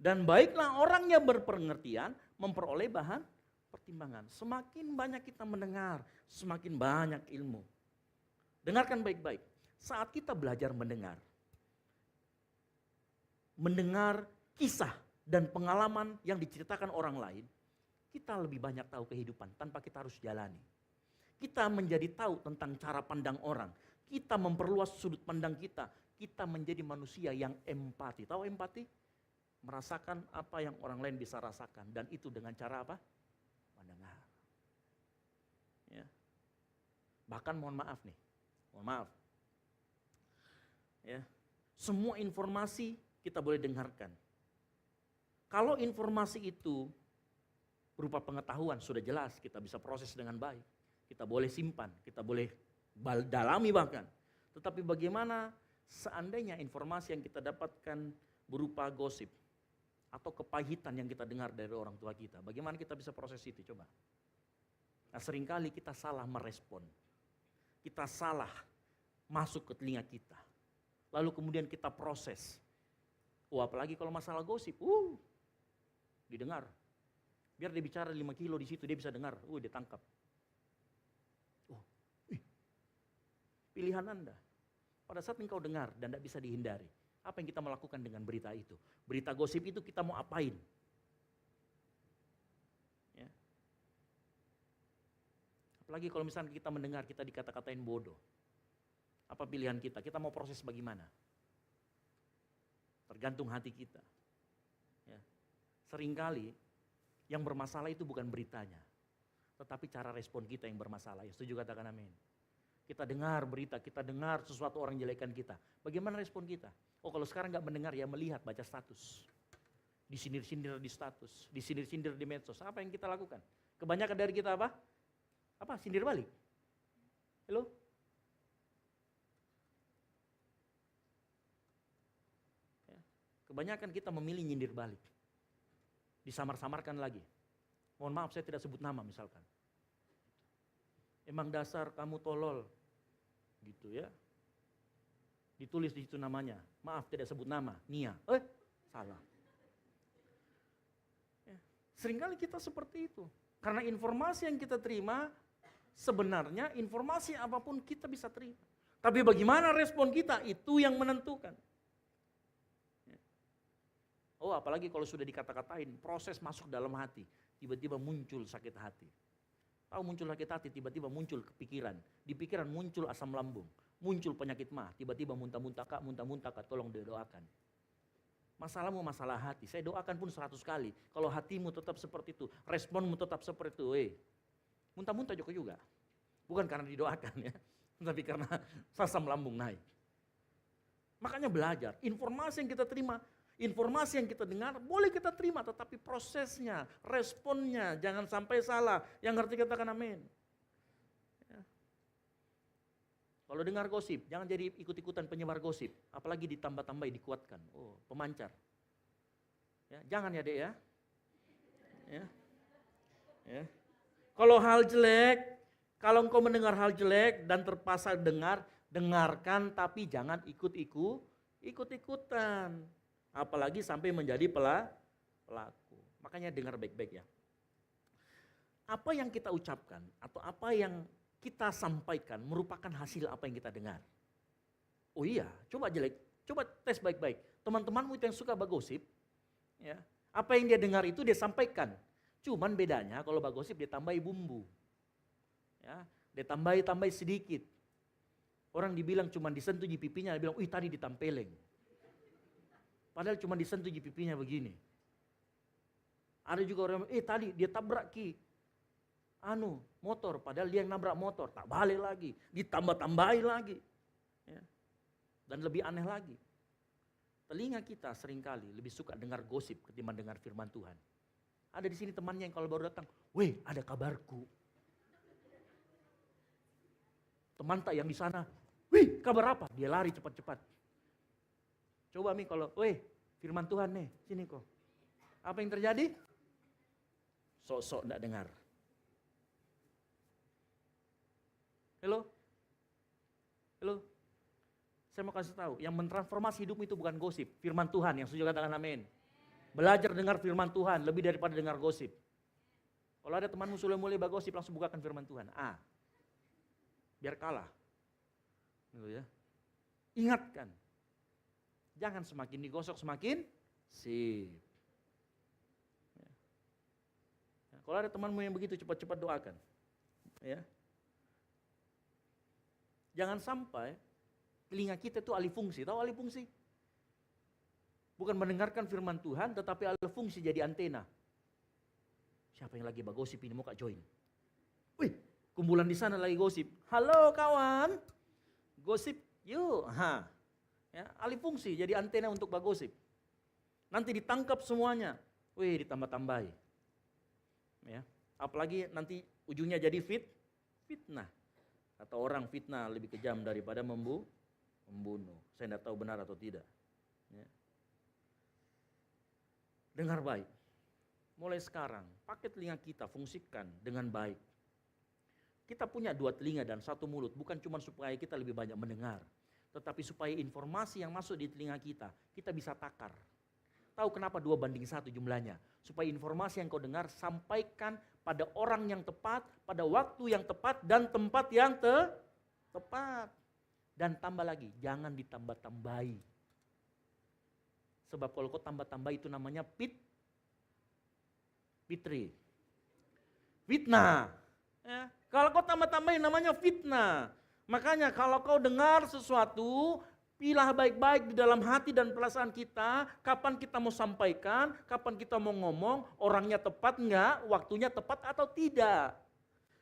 Speaker 5: Dan baiklah orang yang berpengertian memperoleh bahan pertimbangan. Semakin banyak kita mendengar, semakin banyak ilmu. Dengarkan baik-baik. Saat kita belajar mendengar kisah dan pengalaman yang diceritakan orang lain, kita lebih banyak tahu kehidupan tanpa kita harus jalani. Kita menjadi tahu tentang cara pandang orang. Kita memperluas sudut pandang kita. Kita menjadi manusia yang empati. Tahu empati? Merasakan apa yang orang lain bisa rasakan. Dan itu dengan cara apa? Mendengar. Ya. Bahkan mohon maaf nih. Mohon maaf. Ya. Semua informasi kita boleh dengarkan. Kalau informasi itu berupa pengetahuan sudah jelas, kita bisa proses dengan baik. Kita boleh simpan, kita boleh dalami bahkan. Tetapi bagaimana seandainya informasi yang kita dapatkan berupa gosip atau kepahitan yang kita dengar dari orang tua kita, bagaimana kita bisa proses itu coba? Nah, seringkali kita salah merespon. Kita salah masuk ke telinga kita. Lalu kemudian kita proses. Apalagi kalau masalah gosip, didengar. Biar dia bicara 5 kilo di situ, dia bisa dengar, dia tangkap. Pilihan Anda. Pada saat engkau dengar dan tidak bisa dihindari, apa yang kita melakukan dengan berita itu? Berita gosip itu kita mau apain? Ya. Apalagi kalau misalnya kita mendengar, kita dikata-katain bodoh. Apa pilihan kita? Kita mau proses bagaimana? Tergantung hati kita. Ya. Seringkali yang bermasalah itu bukan beritanya, tetapi cara respon kita yang bermasalah. Ya, setuju katakan amin. Kita dengar berita, kita dengar sesuatu orang jelekan kita. Bagaimana respon kita? Kalau sekarang nggak mendengar ya melihat, baca status. Disindir-sindir di status, disindir-sindir di medsos. Apa yang kita lakukan? Kebanyakan dari kita apa? Apa? Sindir balik. Halo? Kebanyakan kita memilih nyindir balik. Disamar-samarkan lagi. Mohon maaf saya tidak sebut nama misalkan. Emang dasar kamu tolol. Gitu ya. Ditulis di situ namanya. Maaf tidak sebut nama. Nia. Salah. Ya. Seringkali kita seperti itu. Karena informasi yang kita terima, sebenarnya informasi apapun kita bisa terima. Tapi bagaimana respon kita, itu yang menentukan. Apalagi kalau sudah dikata-katain, proses masuk dalam hati, tiba-tiba muncul sakit hati. Tahu muncul sakit hati, tiba-tiba muncul kepikiran. Di pikiran muncul asam lambung, muncul penyakit mah, tiba-tiba muntah-muntah kak, tolong didoakan. Masalahmu masalah hati, saya doakan pun 100 kali. Kalau hatimu tetap seperti itu, responmu tetap seperti itu, muntah-muntah juga. Bukan karena didoakan ya, tapi karena asam lambung naik. Makanya belajar, informasi yang kita terima, Informasi yang kita dengar boleh kita terima, tetapi prosesnya, responnya jangan sampai salah. Yang ngerti katakan amin. Ya. Kalau dengar gosip, jangan jadi ikut-ikutan penyebar gosip. Apalagi ditambah-tambahi, dikuatkan. Oh, pemancar. Ya, jangan ya dek ya. Ya. Ya. Kalau hal jelek, kalau engkau mendengar hal jelek dan terpaksa dengar, dengarkan tapi jangan ikut-ikutan. Apalagi sampai menjadi pelaku. Makanya dengar baik-baik ya. Apa yang kita ucapkan atau apa yang kita sampaikan merupakan hasil apa yang kita dengar. Oh iya, coba tes baik-baik. Teman-temanmu itu yang suka bagosip, ya, apa yang dia dengar itu dia sampaikan. Cuman bedanya kalau bagosip dia tambahi bumbu. Ya, dia tambahi sedikit. Orang dibilang cuma disentuh di pipinya, dia bilang, "Wih, tadi ditampeleng." Padahal cuma disentuh di pipinya begini. Ada juga orang, tadi dia tabrak motor, padahal dia yang nabrak motor, tak balik lagi, ditambah-tambahi lagi. Ya. Dan lebih aneh lagi, telinga kita seringkali lebih suka dengar gosip ketimbang dengar firman Tuhan. Ada di sini temannya yang kalau baru datang, "Weh, ada kabarku." Teman tak yang di sana, "Wih, kabar apa?" Dia lari cepat-cepat. Coba Mi kalau, "Weh, firman Tuhan nih, sini kok." Apa yang terjadi? Sok-sok enggak dengar. Halo? Saya mau kasih tahu, yang mentransformasi hidupmu itu bukan gosip, firman Tuhan. Yang setuju katakan amin. Belajar dengar firman Tuhan lebih daripada dengar gosip. Kalau ada temanmu sudah mulai bagosip, langsung bukakan firman Tuhan. Biar kalah. Gitu ya. Ingatkan. Jangan semakin digosok semakin sip. Ya. Kalau ada temanmu yang begitu, cepat-cepat doakan. Ya. Jangan sampai telinga kita itu alih fungsi. Tahu alih fungsi? Bukan mendengarkan firman Tuhan, tetapi alih fungsi jadi antena. Siapa yang lagi bagosip ini mau kak join? Wih, kumpulan di sana lagi gosip. Halo kawan, gosip yuk. Ya, alih fungsi jadi antena untuk bagosip. Nanti ditangkap semuanya. Wih, ditambah-tambahi. Ya, apalagi nanti ujungnya jadi fitnah. Atau orang fitnah lebih kejam daripada membunuh. Saya tidak tahu benar atau tidak. Ya. Dengar baik. Mulai sekarang, pakai telinga kita fungsikan dengan baik. Kita punya 2 telinga dan 1 mulut, bukan cuma supaya kita lebih banyak mendengar. Tetapi supaya informasi yang masuk di telinga kita bisa takar. Tahu kenapa 2:1 jumlahnya? Supaya informasi yang kau dengar sampaikan pada orang yang tepat, pada waktu yang tepat, dan tempat yang tepat. Dan tambah lagi, jangan ditambah-tambahi. Sebab kalau kau tambah-tambah itu namanya fitnah. Ya. Kalau kau tambah-tambahin namanya fitnah. Makanya kalau kau dengar sesuatu, pilah baik-baik di dalam hati dan perasaan kita, kapan kita mau sampaikan, kapan kita mau ngomong, orangnya tepat enggak, waktunya tepat atau tidak.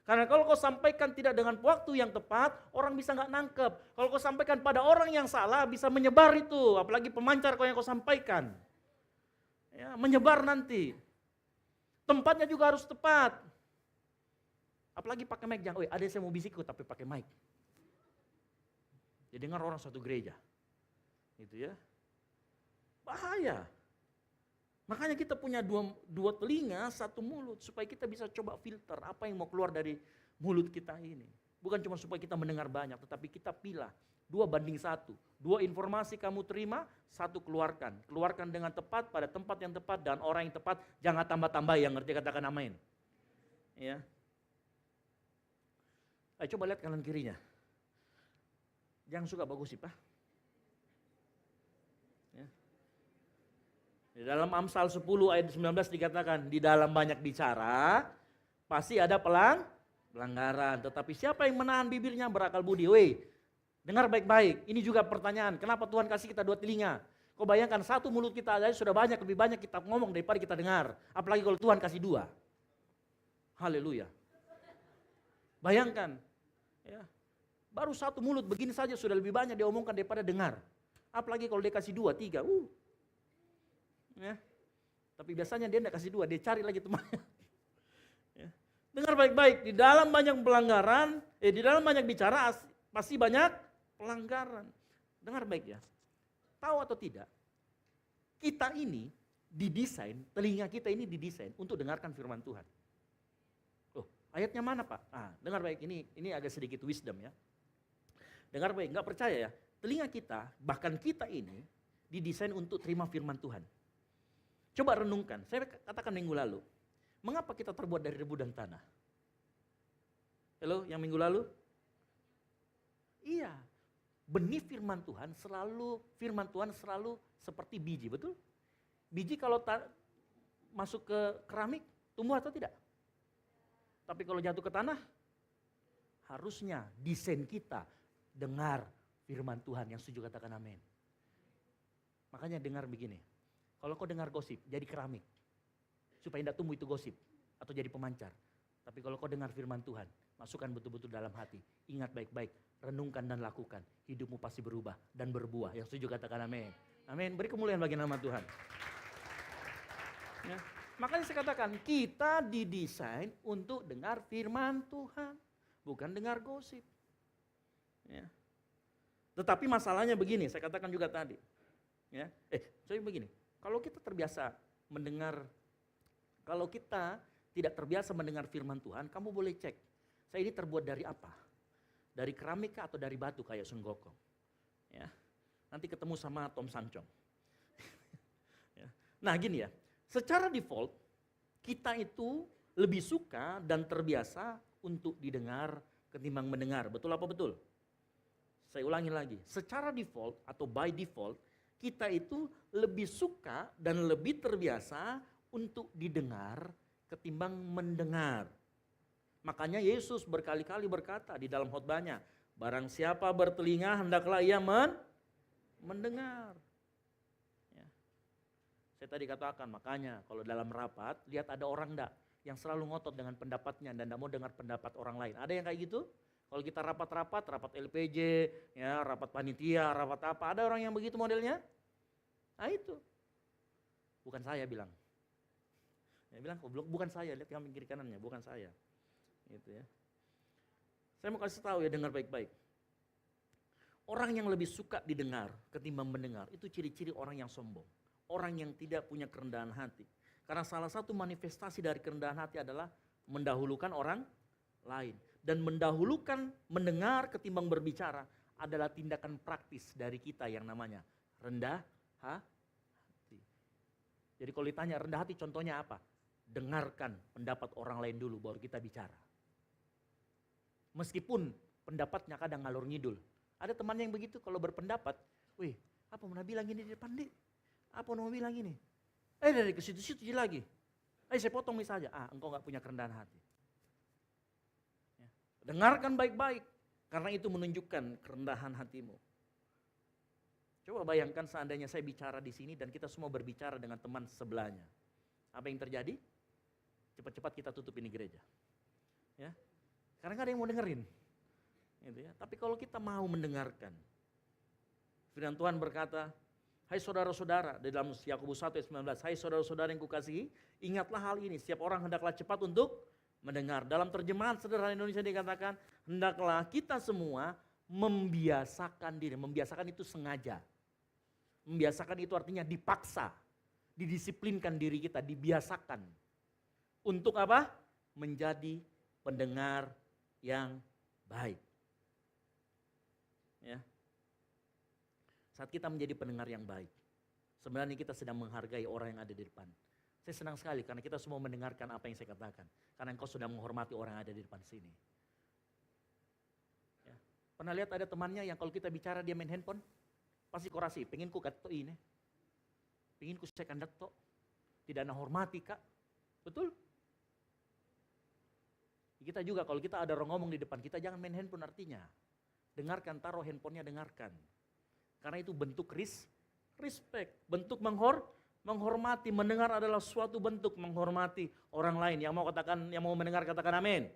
Speaker 5: Karena kalau kau sampaikan tidak dengan waktu yang tepat, orang bisa enggak nangkep. Kalau kau sampaikan pada orang yang salah, bisa menyebar itu, apalagi pemancar kau yang kau sampaikan. Ya, menyebar nanti. Tempatnya juga harus tepat. Apalagi pakai mic, jangan, ada yang saya mau bisikku tapi pakai mic. Jadi dengar orang satu gereja. Gitu ya. Bahaya. Makanya kita punya dua telinga, 1 mulut. Supaya kita bisa coba filter apa yang mau keluar dari mulut kita ini. Bukan cuma supaya kita mendengar banyak, tetapi kita pilih 2:1. 2 informasi kamu terima, 1 keluarkan. Keluarkan dengan tepat, pada tempat yang tepat, dan orang yang tepat. Jangan tambah-tambah, yang ngerti katakan amin. Ya. Ayo coba lihat kanan kirinya. Jangan suka bagosip, Pak. Ya. Di dalam Amsal 10 ayat 19 dikatakan, di dalam banyak bicara, pasti ada pelanggaran. Tetapi siapa yang menahan bibirnya berakal budi. Weh, dengar baik-baik. Ini juga pertanyaan, kenapa Tuhan kasih kita 2 telinga? Kau bayangkan 1 mulut kita aja sudah lebih banyak kita ngomong daripada kita dengar. Apalagi kalau Tuhan kasih 2. Haleluya. Bayangkan, ya. Baru 1 mulut begini saja sudah lebih banyak dia omongkan daripada dengar. Apalagi kalau dia kasih 2, 3. Ya. Tapi biasanya dia tidak kasih 2, dia cari lagi temannya. Ya. Dengar baik-baik, di dalam banyak pelanggaran, di dalam banyak bicara pasti banyak pelanggaran. Dengar baik ya, tahu atau tidak, kita ini didesain, telinga kita ini didesain untuk dengarkan firman Tuhan. Oh, ayatnya mana Pak? Dengar baik, ini agak sedikit wisdom ya. Dengar baik, nggak percaya ya, telinga kita, bahkan kita ini didesain untuk terima firman Tuhan. Coba renungkan, saya katakan minggu lalu, mengapa kita terbuat dari debu dan tanah? Halo, yang minggu lalu? Iya, benih firman Tuhan selalu seperti biji, betul? Biji kalau masuk ke keramik, tumbuh atau tidak? Tapi kalau jatuh ke tanah, harusnya desain kita dengar firman Tuhan. Yang setuju katakan amin. Makanya dengar begini, kalau kau dengar gosip, jadi keramik. Supaya tidak tumbuh itu gosip, atau jadi pemancar. Tapi kalau kau dengar firman Tuhan, masukkan betul-betul dalam hati. Ingat baik-baik, renungkan dan lakukan. Hidupmu pasti berubah dan berbuah. Yang setuju katakan amin. Amin, beri kemuliaan bagi nama Tuhan. Ya. Makanya saya katakan, kita didesain untuk dengar firman Tuhan. Bukan dengar gosip. Ya. Tetapi masalahnya begini, saya katakan juga tadi. Ya. Saya begini, kalau kita terbiasa mendengar, kalau kita tidak terbiasa mendengar firman Tuhan, kamu boleh cek, saya ini terbuat dari apa? Dari keramik atau dari batu kayak Sun Gokong? Ya. Nanti ketemu sama Tom Sancong. Ya. Nah gini ya, secara default kita itu lebih suka dan terbiasa untuk didengar ketimbang mendengar. Betul apa betul? Saya ulangi lagi, secara default atau by default kita itu lebih suka dan lebih terbiasa untuk didengar ketimbang mendengar. Makanya Yesus berkali-kali berkata di dalam khotbahnya, barang siapa bertelinga hendaklah ia mendengar. Ya. Saya tadi katakan, makanya kalau dalam rapat lihat ada orang enggak yang selalu ngotot dengan pendapatnya dan enggak mau dengar pendapat orang lain. Ada yang kayak gitu? Kalau kita rapat LPJ, ya, rapat panitia, rapat apa, ada orang yang begitu modelnya? Nah itu. Bukan saya bilang. Dia bilang, bukan saya, lihat yang kiri kanannya, bukan saya. Gitu ya. Saya mau kasih tahu ya, dengar baik-baik. Orang yang lebih suka didengar ketimbang mendengar, itu ciri-ciri orang yang sombong. Orang yang tidak punya kerendahan hati. Karena salah satu manifestasi dari kerendahan hati adalah mendahulukan orang lain. Dan mendahulukan mendengar ketimbang berbicara adalah tindakan praktis dari kita yang namanya rendah hati. Jadi kalau ditanya rendah hati contohnya apa? Dengarkan pendapat orang lain dulu baru kita bicara. Meskipun pendapatnya kadang ngalor ngidul. Ada temannya yang begitu kalau berpendapat, wih apa mau bilang ini di depan dek? Apa mau bilang ini? Dari ke situ-situ lagi. Saya potong misalnya, engkau gak punya kerendahan hati. Ya. Dengarkan baik-baik, karena itu menunjukkan kerendahan hatimu. Coba bayangkan seandainya saya bicara di sini dan kita semua berbicara dengan teman sebelahnya. Apa yang terjadi? Cepat-cepat kita tutup ini gereja. Ya. Karena gak ada yang mau dengerin. Gitu ya. Tapi kalau kita mau mendengarkan, firman Tuhan berkata, hai saudara-saudara, di dalam Yakobus 1 ayat 19, hai saudara-saudara yang kukasihi, ingatlah hal ini, setiap orang hendaklah cepat untuk mendengar. Dalam terjemahan sederhana Indonesia dikatakan, hendaklah kita semua membiasakan diri. Membiasakan itu sengaja. Membiasakan itu artinya dipaksa, didisiplinkan diri kita, dibiasakan. Untuk apa? Menjadi pendengar yang baik. Ya. Saat kita menjadi pendengar yang baik, sebenarnya kita sedang menghargai orang yang ada di depan. Saya senang sekali karena kita semua mendengarkan apa yang saya katakan. Karena engkau sudah menghormati orang yang ada di depan sini. Ya. Pernah lihat ada temannya yang kalau kita bicara dia main handphone? Pasti korasi, pengen ku kato ini. Pengen ku saya kandat to. Tidak ada hormati kak. Betul? Kita juga kalau kita ada orang ngomong di depan kita jangan main handphone artinya. Dengarkan, taruh handphonenya dengarkan. Karena itu bentuk respect, bentuk menghormati. Mendengar adalah suatu bentuk menghormati orang lain. Yang mau katakan, yang mau mendengar katakan amin.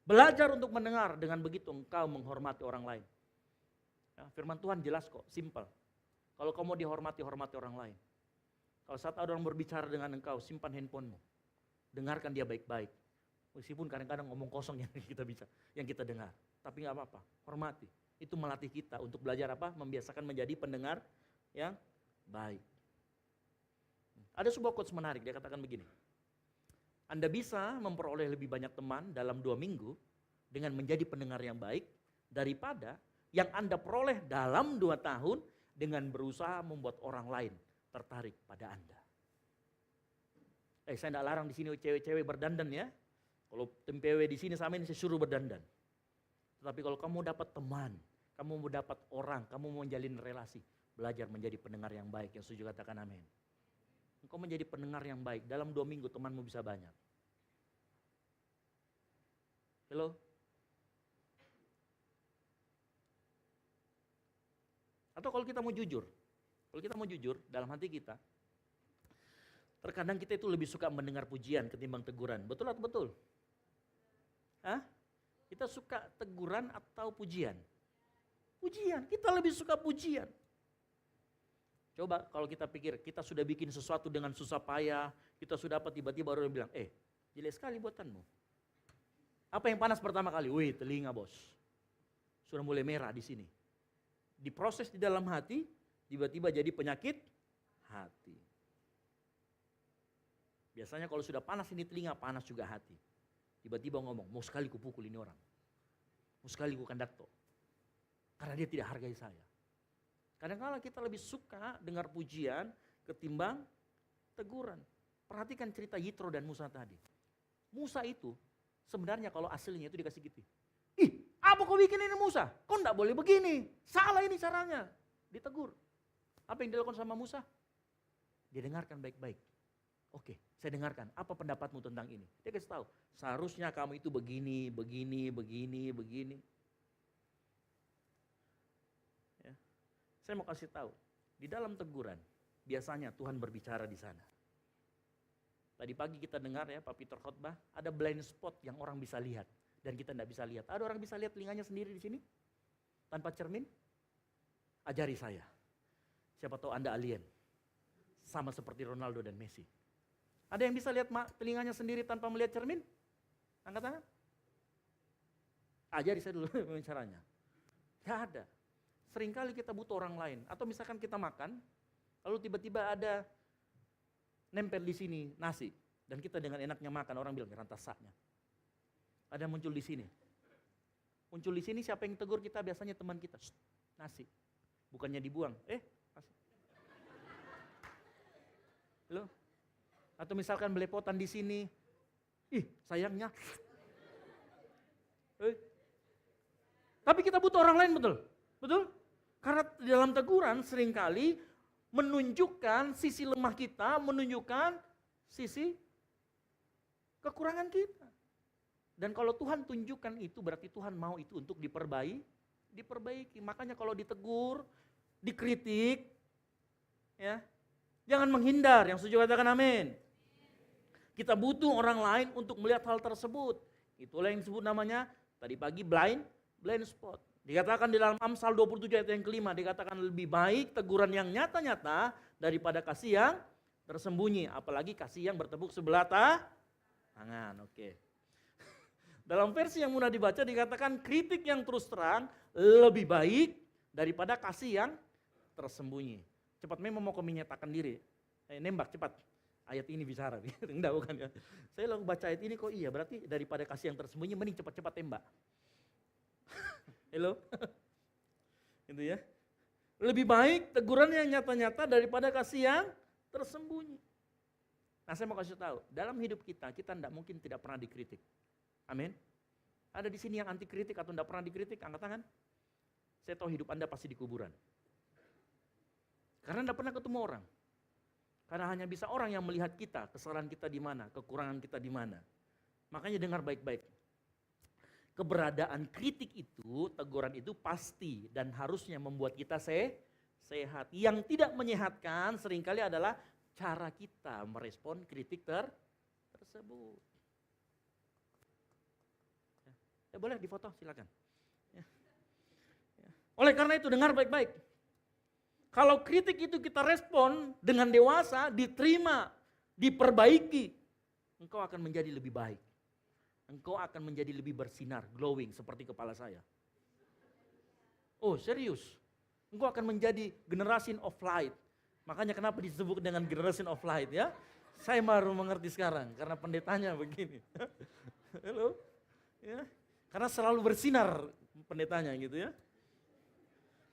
Speaker 5: Belajar untuk mendengar, dengan begitu engkau menghormati orang lain. Ya, firman Tuhan jelas kok, simple. Kalau kamu dihormati, hormati orang lain. Kalau saat ada orang berbicara dengan engkau, simpan handphonemu. Dengarkan dia baik-baik. Meskipun kadang-kadang ngomong kosong yang kita dengar. Tapi nggak apa-apa, hormati. Itu melatih kita untuk belajar apa? Membiasakan menjadi pendengar yang baik. Ada sebuah quotes menarik, dia katakan begini. Anda bisa memperoleh lebih banyak teman dalam 2 minggu dengan menjadi pendengar yang baik daripada yang Anda peroleh dalam 2 tahun dengan berusaha membuat orang lain tertarik pada Anda. Saya tidak larang di sini cewek-cewek berdandan ya. Kalau tim PW di sini sama ini saya suruh berdandan. Tetapi kalau kamu dapat teman, kamu mau dapat orang, kamu mau menjalin relasi, belajar menjadi pendengar yang baik. Yang setuju katakan amin. Engkau menjadi pendengar yang baik, dalam 2 minggu temanmu bisa banyak. Halo? Atau kalau kita mau jujur dalam hati kita, terkadang kita itu lebih suka mendengar pujian ketimbang teguran. Betul atau betul? Hah? Kita suka teguran atau pujian? Pujian, kita lebih suka pujian. Coba kalau kita pikir, kita sudah bikin sesuatu dengan susah payah, kita sudah apa tiba-tiba orang bilang, jelek sekali buatanmu. Apa yang panas pertama kali? Wih, telinga bos. Sudah mulai merah di sini. Diproses di dalam hati, tiba-tiba jadi penyakit hati. Biasanya kalau sudah panas ini telinga, panas juga hati. Tiba-tiba ngomong, mau sekali kupukul ini orang. Mau sekali ku kandato. Karena dia tidak hargai saya. Kadang-kadang kita lebih suka dengar pujian ketimbang teguran. Perhatikan cerita Yitro dan Musa tadi. Musa itu sebenarnya kalau aslinya itu dikasih gitu. Ih, apa kau bikin ini Musa? Kau enggak boleh begini. Salah ini caranya. Ditegur. Apa yang dilakukan sama Musa? Dia dengarkan baik-baik. Oke, saya dengarkan. Apa pendapatmu tentang ini? Dia kasih tahu. Seharusnya kamu itu begini, begini, begini, begini. Ya. Saya mau kasih tahu. Di dalam teguran, biasanya Tuhan berbicara di sana. Tadi pagi kita dengar ya Pak Peter khotbah, ada blind spot yang orang bisa lihat. Dan kita tidak bisa lihat. Ada orang bisa lihat telinganya sendiri di sini? Tanpa cermin? Ajari saya. Siapa tahu Anda alien. Sama seperti Ronaldo dan Messi. Ada yang bisa lihat telinganya sendiri tanpa melihat cermin? Angkat tangan. Ajari saya dulu caranya. Tidak ada. Seringkali kita butuh orang lain. Atau misalkan kita makan, lalu tiba-tiba ada nempel di sini nasi. Dan kita dengan enaknya makan, orang bilang rantasaknya. Ada yang muncul di sini. Muncul di sini siapa yang tegur kita? Biasanya teman kita. Nasi. Bukannya dibuang. Nasi. Halo? Atau misalkan belepotan di sini. Ih, sayangnya. Tapi kita butuh orang lain, betul? Betul? Karena di dalam teguran seringkali menunjukkan sisi lemah kita, menunjukkan sisi kekurangan kita. Dan kalau Tuhan tunjukkan itu, berarti Tuhan mau itu untuk diperbaiki. Makanya kalau ditegur, dikritik, ya, jangan menghindar. Yang setuju katakan amin. Kita butuh orang lain untuk melihat hal tersebut. Itulah yang disebut namanya tadi pagi blind spot. Dikatakan di dalam Amsal 27 ayat yang kelima, dikatakan lebih baik teguran yang nyata-nyata daripada kasih yang tersembunyi. Apalagi kasih yang bertepuk sebelah tangan. Oke. Dalam versi yang mudah dibaca dikatakan kritik yang terus terang lebih baik daripada kasih yang tersembunyi. Cepat memang mau menyatakan diri. Nembak cepat. Ayat ini bicara. Enggak bukan ya. Saya lalu baca ayat ini kok iya berarti daripada kasih yang tersembunyi mending cepat-cepat tembak. Halo? Gitu ya. Lebih baik teguran yang nyata-nyata daripada kasih yang tersembunyi. Nah saya mau kasih tahu, dalam hidup kita tidak mungkin tidak pernah dikritik. Amin. Ada di sini yang anti kritik atau tidak pernah dikritik, angkat tangan. Saya tahu hidup Anda pasti di kuburan. Karena tidak pernah ketemu orang. Karena hanya bisa orang yang melihat kita, kesalahan kita di mana, kekurangan kita di mana. Makanya dengar baik-baik. Keberadaan kritik itu, teguran itu pasti dan harusnya membuat kita sehat. Yang tidak menyehatkan seringkali adalah cara kita merespon kritik tersebut. Ya, boleh difoto silakan. Ya. Oleh karena itu dengar baik-baik. Kalau kritik itu kita respon dengan dewasa, diterima, diperbaiki, engkau akan menjadi lebih baik. Engkau akan menjadi lebih bersinar, glowing seperti kepala saya. Oh serius, engkau akan menjadi generation of light. Makanya kenapa disebut dengan generation of light ya. Saya baru mengerti sekarang karena pendetanya begini. Halo, ya, karena selalu bersinar pendetanya gitu ya.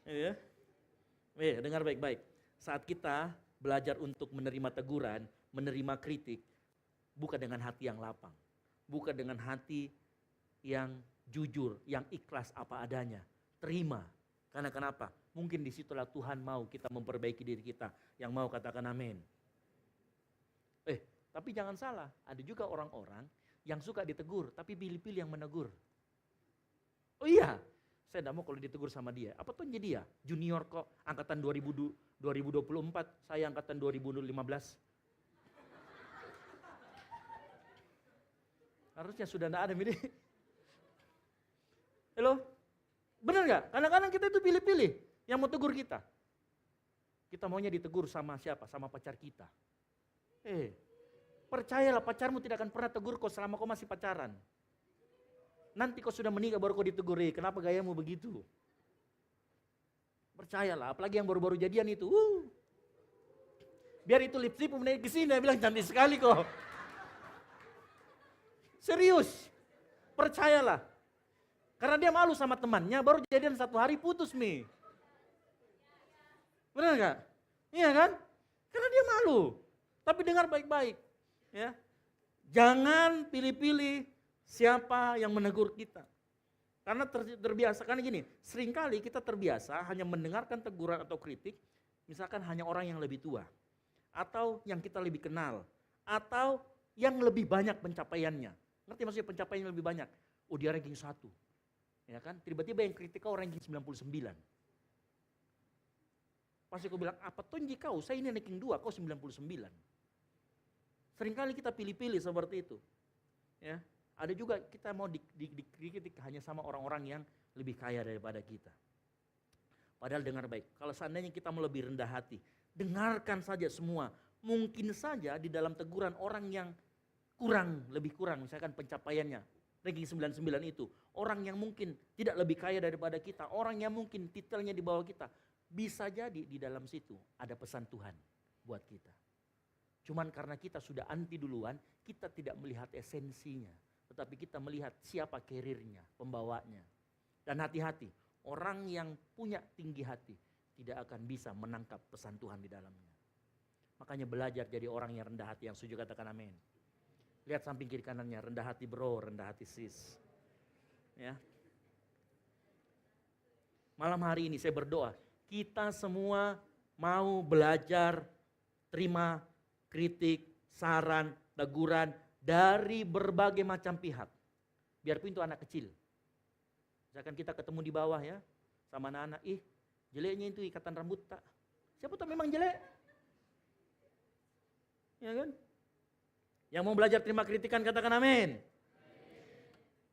Speaker 5: Ya. Dengar baik-baik. Saat kita belajar untuk menerima teguran, menerima kritik, bukan dengan hati yang lapang. Bukan dengan hati yang jujur, yang ikhlas apa adanya. Terima. Karena kenapa? Mungkin disitulah Tuhan mau kita memperbaiki diri kita. Yang mau katakan amin. Tapi jangan salah. Ada juga orang-orang yang suka ditegur, tapi pilih-pilih yang menegur. Oh iya, saya tidak mau kalau ditegur sama dia. Apa tuh jadi ya? Junior kok, angkatan 2024, saya angkatan 2015. Harusnya sudah tidak ada ini. Halo? Benar nggak? Kadang-kadang kita itu pilih-pilih yang mau tegur kita. Kita maunya ditegur sama siapa? Sama pacar kita. Percayalah pacarmu tidak akan pernah tegur kau selama kau masih pacaran. Nanti kau sudah menikah baru kau ditegur, kenapa gayamu begitu? Percayalah, apalagi yang baru-baru jadian itu. Biar itu lip-lip menaik ke sini, dia bilang cantik sekali kok. Serius, percayalah. Karena dia malu sama temannya, baru jadian 1 hari putus nih. Benar gak? Iya kan? Karena dia malu. Tapi dengar baik-baik. Ya, jangan pilih-pilih siapa yang menegur kita. Karena terbiasa, karena gini, seringkali kita terbiasa hanya mendengarkan teguran atau kritik, misalkan hanya orang yang lebih tua, atau yang kita lebih kenal, atau yang lebih banyak pencapaiannya. Ngerti maksudnya pencapaiannya lebih banyak? Oh dia ranking 1, ya kan? Tiba-tiba yang kritik kau ranking 99. Pasti kau bilang, apa tonji kau? Saya ini ranking 2, kau 99. Seringkali kita pilih-pilih seperti itu. Ya. Ada juga kita mau dikritik hanya sama orang-orang yang lebih kaya daripada kita. Padahal dengar baik, kalau seandainya kita mau lebih rendah hati, dengarkan saja semua. Mungkin saja di dalam teguran orang yang lebih kurang, misalkan pencapaiannya, ranking 99 itu, orang yang mungkin tidak lebih kaya daripada kita, orang yang mungkin titelnya di bawah kita, bisa jadi di dalam situ ada pesan Tuhan buat kita. Cuman karena kita sudah anti duluan, kita tidak melihat esensinya. Tetapi kita melihat siapa karirnya, pembawanya. Dan hati-hati, orang yang punya tinggi hati tidak akan bisa menangkap pesan Tuhan di dalamnya. Makanya belajar jadi orang yang rendah hati, yang setuju katakan amin. Lihat samping kiri kanannya, rendah hati bro, rendah hati sis. Ya. Malam hari ini saya berdoa, kita semua mau belajar terima kritik, saran, teguran dari berbagai macam pihak. Biarpun itu anak kecil. Misalkan kita ketemu di bawah ya, sama anak-anak, jeleknya itu ikatan rambut tak. Siapa tahu memang jelek? Ya kan? Yang mau belajar terima kritikan katakan amin.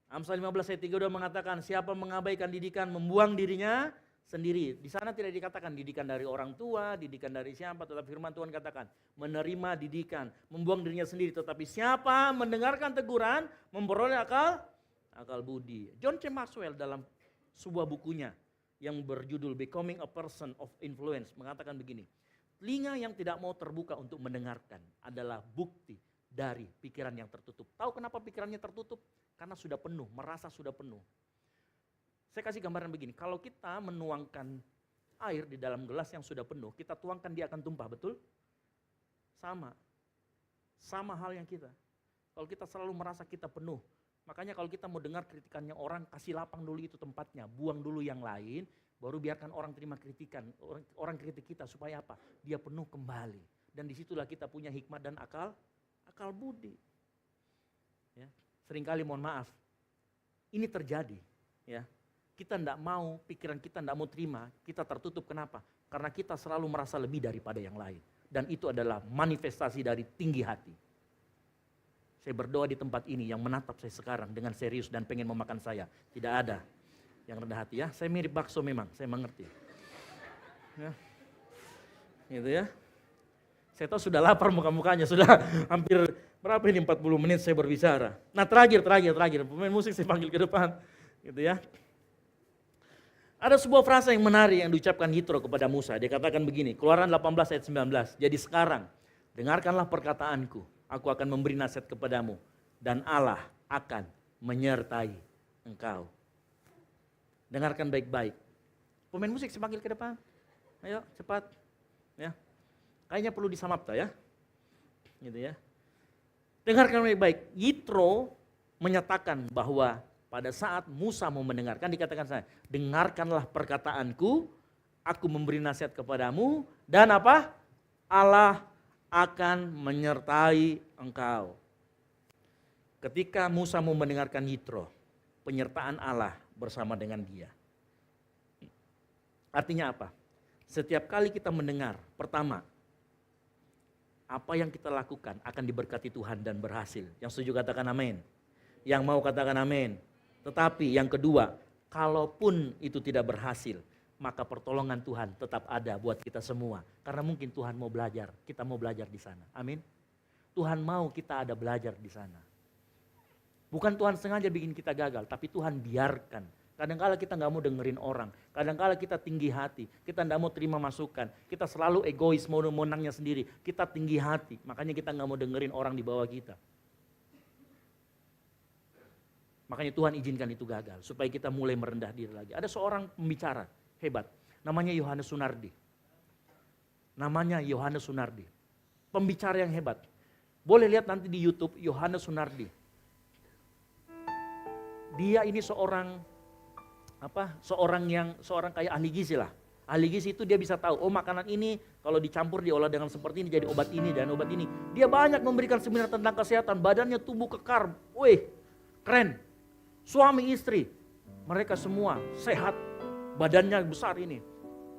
Speaker 5: Amsal 15 ayat 32 mengatakan, siapa mengabaikan didikan membuang dirinya sendiri. Di sana tidak dikatakan didikan dari orang tua, didikan dari siapa, tetapi firman Tuhan katakan menerima didikan, membuang dirinya sendiri. Tetapi siapa mendengarkan teguran, memperoleh akal budi. John C. Maxwell dalam sebuah bukunya yang berjudul Becoming a Person of Influence mengatakan begini, telinga yang tidak mau terbuka untuk mendengarkan adalah bukti dari pikiran yang tertutup. Tahu kenapa pikirannya tertutup? Karena sudah penuh, merasa sudah penuh. Saya kasih gambaran begini, kalau kita menuangkan air di dalam gelas yang sudah penuh, kita tuangkan dia akan tumpah, betul? Sama hal yang kita. Kalau kita selalu merasa kita penuh, makanya kalau kita mau dengar kritikannya orang, kasih lapang dulu itu tempatnya, buang dulu yang lain, baru biarkan orang terima kritikan, orang kritik kita supaya apa? Dia penuh kembali. Dan disitulah kita punya hikmat dan akal budi. Ya, seringkali mohon maaf, ini terjadi, ya. Kita tidak mau, pikiran kita tidak mau terima, kita tertutup. Kenapa? Karena kita selalu merasa lebih daripada yang lain. Dan itu adalah manifestasi dari tinggi hati. Saya berdoa di tempat ini yang menatap saya sekarang dengan serius dan pengen memakan saya. Tidak ada yang rendah hati ya. Saya mirip bakso memang, saya mengerti. Ya. Gitu ya. Saya tahu sudah lapar muka-mukanya, sudah hampir berapa ini 40 menit saya berbicara. Nah terakhir, pemain musik saya panggil ke depan. Gitu ya. Ada sebuah frasa yang menarik yang diucapkan Yitro kepada Musa. Dia katakan begini, Keluaran 18 ayat 19. Jadi sekarang, dengarkanlah perkataanku. Aku akan memberi nasihat kepadamu. Dan Allah akan menyertai engkau. Dengarkan baik-baik. Pemain musik saya panggil ke depan. Ayo cepat. Ya. Kayaknya perlu disamapta ya. Gitu ya. Dengarkan baik-baik. Yitro menyatakan bahwa pada saat Musa mau mendengarkan, dikatakan saya, dengarkanlah perkataanku, aku memberi nasihat kepadamu, dan apa? Allah akan menyertai engkau. Ketika Musa mau mendengarkan Yitro, penyertaan Allah bersama dengan dia. Artinya apa? Setiap kali kita mendengar, pertama, apa yang kita lakukan akan diberkati Tuhan dan berhasil. Yang setuju katakan amin. Yang mau katakan amin. Tetapi yang kedua, kalaupun itu tidak berhasil, maka pertolongan Tuhan tetap ada buat kita semua. Karena mungkin Tuhan mau belajar, kita mau belajar di sana. Amin. Tuhan mau kita ada belajar di sana. Bukan Tuhan sengaja bikin kita gagal, tapi Tuhan biarkan. Kadang-kala kita nggak mau dengerin orang, kadang-kala kita tinggi hati, kita nggak mau terima masukan, kita selalu egois, mau menangnya sendiri, kita tinggi hati, makanya kita nggak mau dengerin orang di bawah kita. Makanya Tuhan izinkan itu gagal, supaya kita mulai merendah diri lagi. Ada seorang pembicara hebat, namanya Yohanes Sunardi. Pembicara yang hebat. Boleh lihat nanti di YouTube Yohanes Sunardi. Dia ini seorang kayak ahli gizi lah. Ahli gizi itu dia bisa tahu, oh makanan ini kalau dicampur diolah dengan seperti ini jadi obat ini dan obat ini. Dia banyak memberikan seminar tentang kesehatan, badannya tumbuh kekar. Wih, keren. Suami istri, mereka semua sehat, badannya besar ini.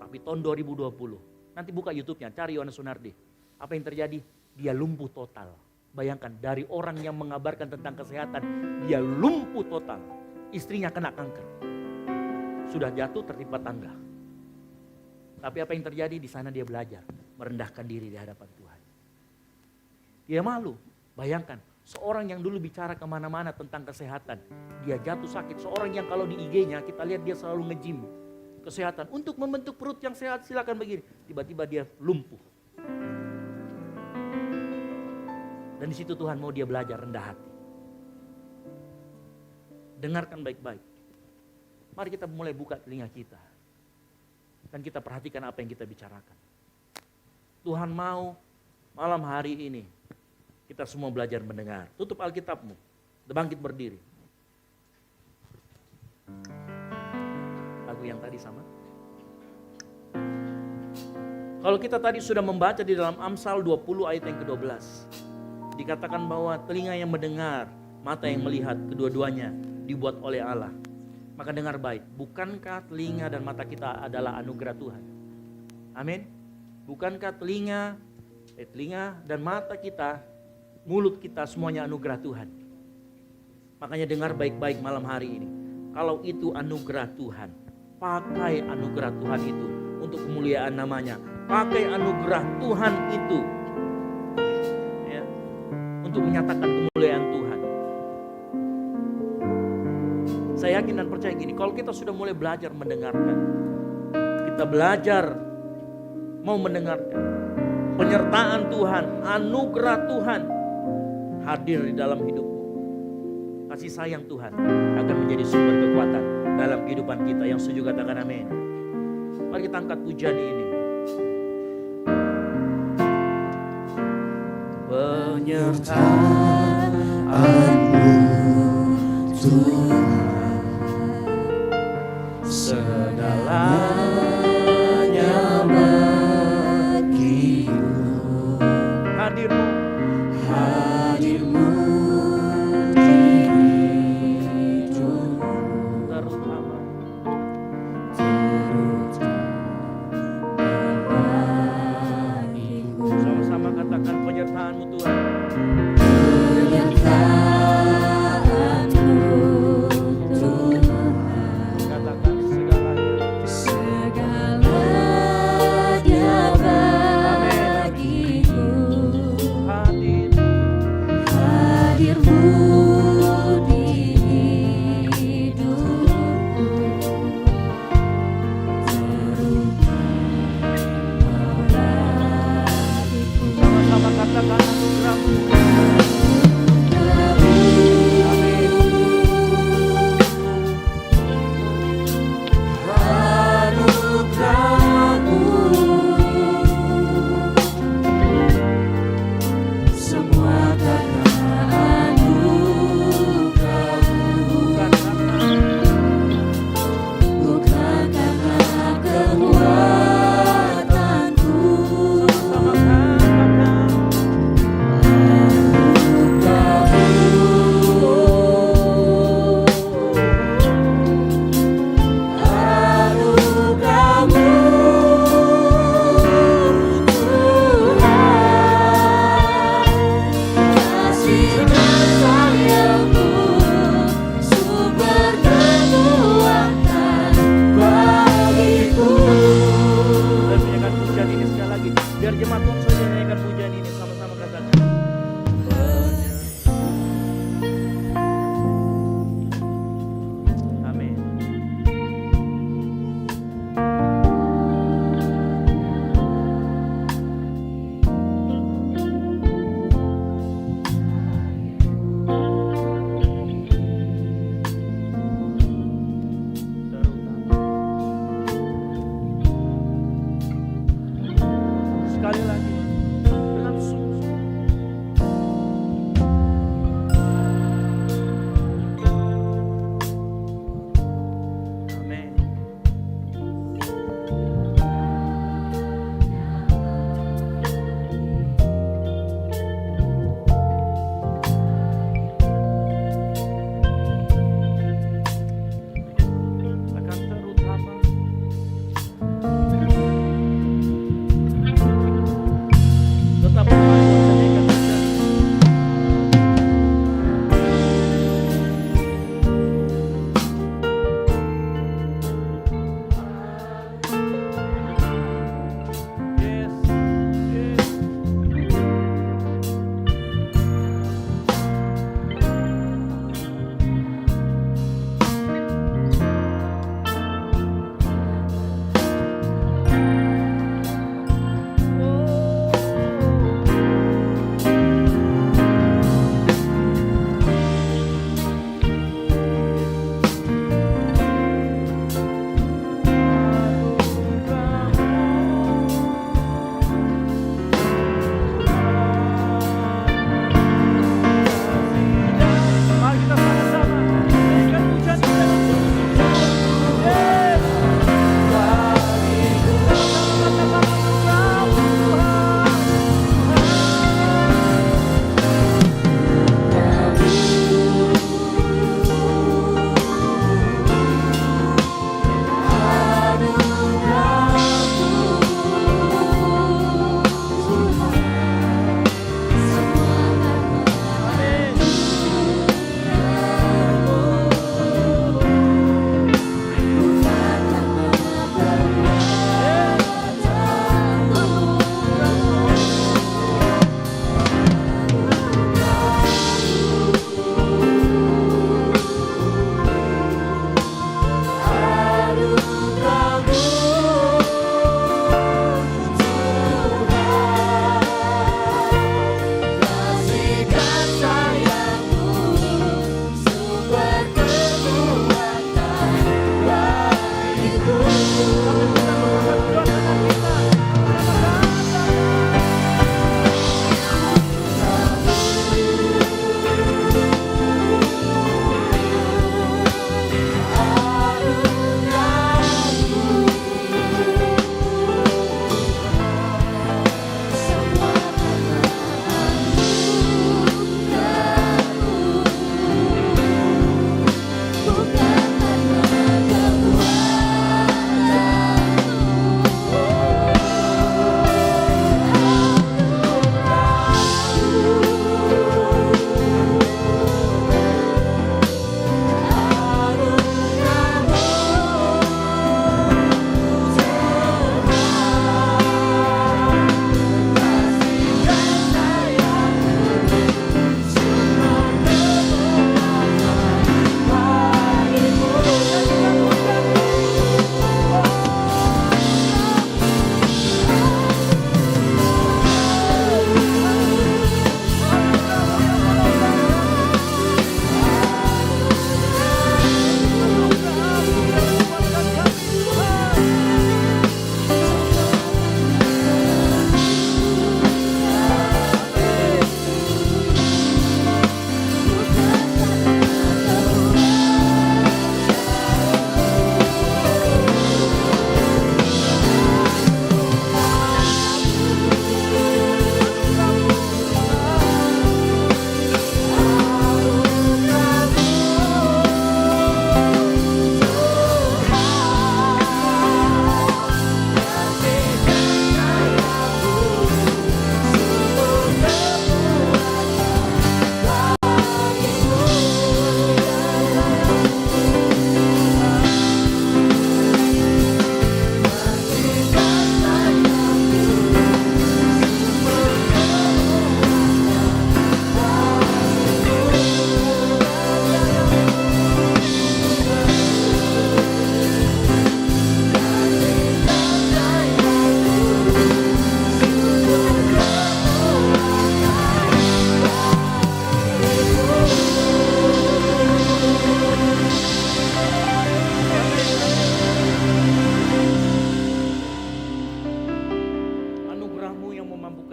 Speaker 5: Tapi tahun 2020, nanti buka YouTube-nya, cari Yohanes Sunardi. Apa yang terjadi? Dia lumpuh total. Bayangkan, dari orang yang mengabarkan tentang kesehatan, dia lumpuh total. Istrinya kena kanker. Sudah jatuh tertimpa tangga. Tapi apa yang terjadi? Di sana dia belajar merendahkan diri di hadapan Tuhan. Dia malu. Bayangkan, seorang yang dulu bicara kemana-mana tentang kesehatan, dia jatuh sakit. Seorang yang kalau di IG-nya kita lihat dia selalu nge-gym kesehatan. Untuk membentuk perut yang sehat silakan begini. Tiba-tiba dia lumpuh. Dan di situ Tuhan mau dia belajar rendah hati. Dengarkan baik-baik. Mari kita mulai buka telinga kita. Dan kita perhatikan apa yang kita bicarakan. Tuhan mau malam hari ini kita semua belajar mendengar. Tutup Alkitabmu. Bangkit berdiri. Lagu yang tadi sama. Kalau kita tadi sudah membaca di dalam Amsal 20 ayat yang ke-12. Dikatakan bahwa telinga yang mendengar, mata yang melihat, kedua-duanya dibuat oleh Allah. Maka dengar baik, bukankah telinga dan mata kita adalah anugerah Tuhan? Amin. Bukankah telinga dan mata kita, mulut kita semuanya anugerah Tuhan? Makanya dengar baik-baik malam hari ini. Kalau itu anugerah Tuhan, pakai anugerah Tuhan itu untuk kemuliaan namanya. Pakai anugerah Tuhan itu ya, untuk menyatakan kemuliaan Tuhan. Saya yakin dan percaya gini, kalau kita sudah mulai belajar mendengarkan, kita belajar mau mendengarkan, penyertaan Tuhan, anugerah Tuhan hadir di dalam hidupmu. Kasih sayang Tuhan akan menjadi sumber kekuatan dalam kehidupan kita. Yang setuju katakan amin. Mari kita angkat pujian ini.
Speaker 1: Penyertaanmu Tuhan, segalanya bagiku.
Speaker 5: Hadirmu
Speaker 1: di hidupku,
Speaker 5: terutama
Speaker 1: bagiku.
Speaker 5: sama-sama katakan penyertaanmu Tuhan.
Speaker 1: Penyertaanmu
Speaker 5: Biar jemaat Tuhan saja nyanyikan pujian ini sama-sama katakan. Amin. Sekali lagi.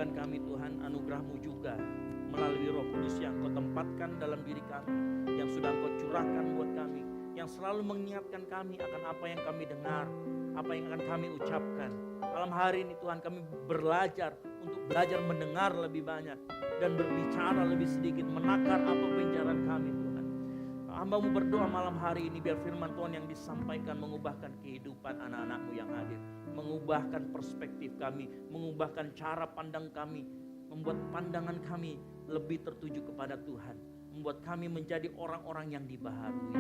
Speaker 5: rindukan kami Tuhan, anugerah-Mu juga melalui Roh Kudus yang Kau tempatkan dalam diri kami, yang sudah Kau curahkan buat kami, yang selalu mengingatkan kami akan apa yang kami dengar, apa yang akan kami ucapkan. Malam hari ini Tuhan, kami belajar untuk belajar mendengar lebih banyak dan berbicara lebih sedikit, menakar apa pembicaraan kami Tuhan. Hamba-Mu berdoa malam hari ini biar firman Tuhan yang disampaikan mengubahkan kehidupan anak-anak-Mu yang hadir, mengubahkan perspektif kami, mengubahkan cara pandang kami, membuat pandangan kami lebih tertuju kepada Tuhan, membuat kami menjadi orang-orang yang dibaharui.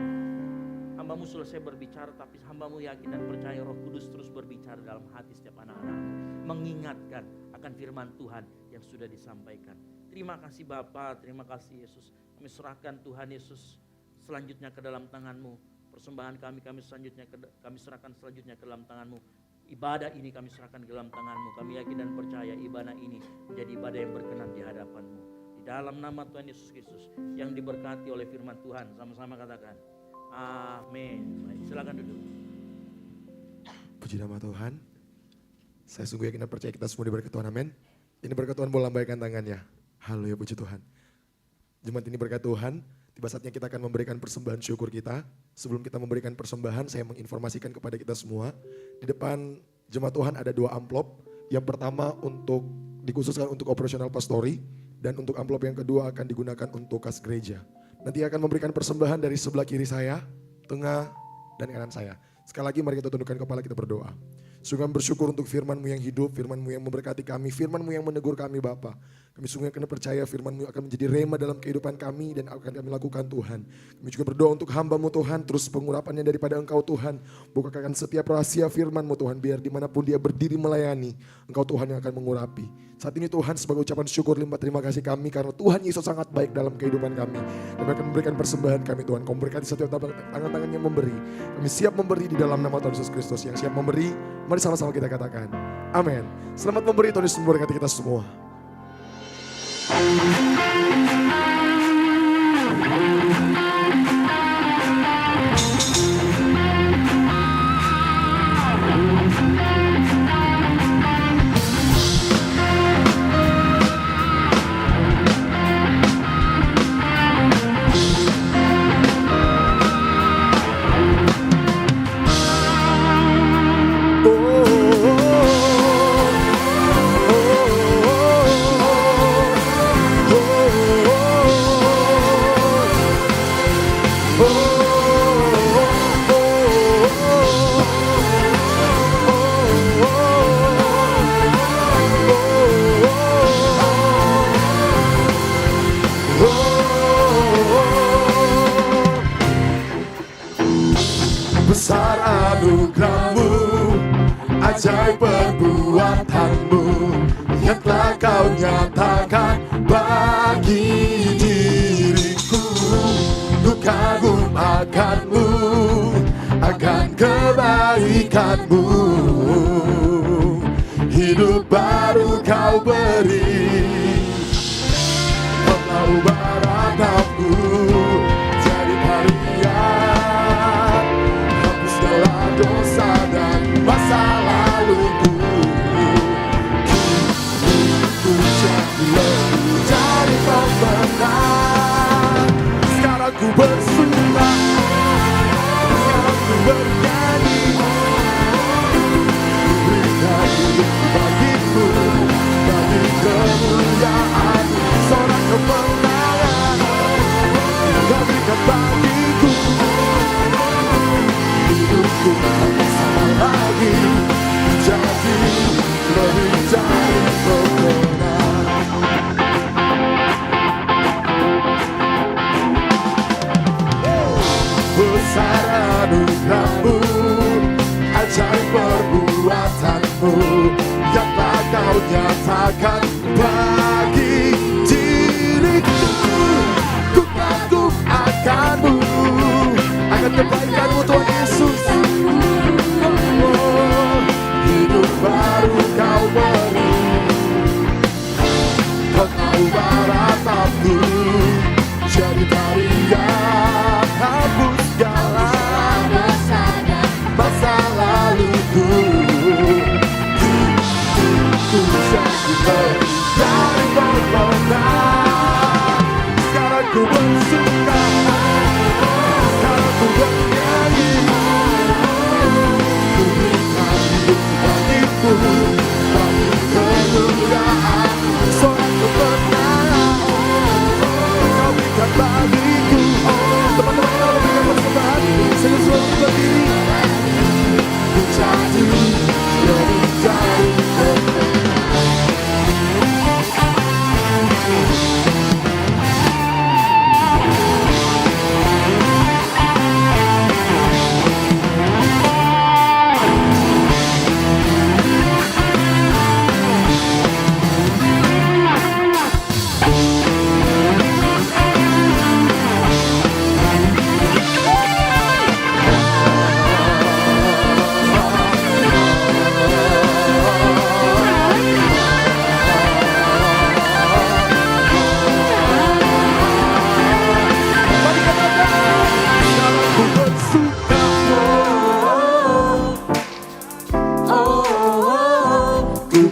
Speaker 5: Hamba-Mu selesai berbicara, tapi hamba-Mu yakin dan percaya Roh Kudus terus berbicara dalam hati setiap anak-anak-Mu, mengingatkan akan firman Tuhan yang sudah disampaikan. Terima kasih Bapa, terima kasih Yesus. Kami serahkan Tuhan Yesus selanjutnya ke dalam tangan-Mu. Persembahan kami serahkan selanjutnya ke dalam tangan-Mu. Ibadah ini kami serahkan ke dalam tangan-Mu. Kami yakin dan percaya ibadah ini menjadi ibadah yang berkenan di hadapan-Mu. Di dalam nama Tuhan Yesus Kristus yang diberkati oleh firman Tuhan, sama-sama katakan amin. Baik, silakan duduk.
Speaker 4: Puji nama Tuhan. Saya sungguh yakin dan percaya kita semua diberkati Tuhan, amin. Ini berkat Tuhan, boleh lambaikan tangannya. Haleluya, puji Tuhan. Jemaat ini berkat Tuhan. Tiba saatnya kita akan memberikan persembahan syukur kita. Sebelum kita memberikan persembahan, saya menginformasikan kepada kita semua. Di depan jemaat Tuhan ada 2 amplop. Yang pertama dikhususkan untuk operasional pastori. Dan untuk amplop yang kedua akan digunakan untuk kas gereja. Nanti akan memberikan persembahan dari sebelah kiri saya, tengah, dan kanan saya. Sekali lagi mari kita tundukkan kepala, kita berdoa. Sungguh kami bersyukur untuk firman-Mu yang hidup, firman-Mu yang memberkati kami, firman-Mu yang menegur kami Bapa. Kami sungguh akan percaya firman-Mu akan menjadi rema dalam kehidupan kami dan akan kami lakukan Tuhan. Kami juga berdoa untuk hamba-Mu Tuhan, terus pengurapannya daripada Engkau Tuhan. Bukakan setiap rahasia firman-Mu Tuhan, biar dimanapun dia berdiri melayani, Engkau Tuhan yang akan mengurapi. Saat ini Tuhan sebagai ucapan syukur limpah terima kasih kami karena Tuhan Yesus sangat baik dalam kehidupan kami. Kami akan memberikan persembahan kami Tuhan. Kau berkati setiap tangan-tangan yang memberi. Kami siap memberi di dalam nama Tuhan Yesus Kristus. Yang siap memberi, mari sama-sama kita katakan amin. Selamat memberi, Tuhan Yesus memberkati kita semua. Besar anugerah-Mu, ajaib perbuatan-Mu, yang telah Kau nyatakan bagi diriku. Ku kagum akan-Mu, akan kebaikan-Mu. Hidup baru Kau beri, Kau ubah ratapku jadi harian. Dosa dan masa laluku, ku jadi pemenang. Sekarang ku bersumpah, sekarang ku bernyanyi, berikan hidup bagimu, bagi kemuliaan, seorang kemenangan Kau berikan bagiku. Hidupku tak sama lagi, jadi lebih dari pemenang. Besar anugerah-Mu, ajaib perbuatan-Mu, yang tak Kau nyatakan bagi diriku. Ku kagum akan-Mu, akan kebaikan-Mu Tuhan Yesus. Hidup baru Kau beri, Kau ubah ratapku jadi tarian. Hapus segala masa laluku, ku jadi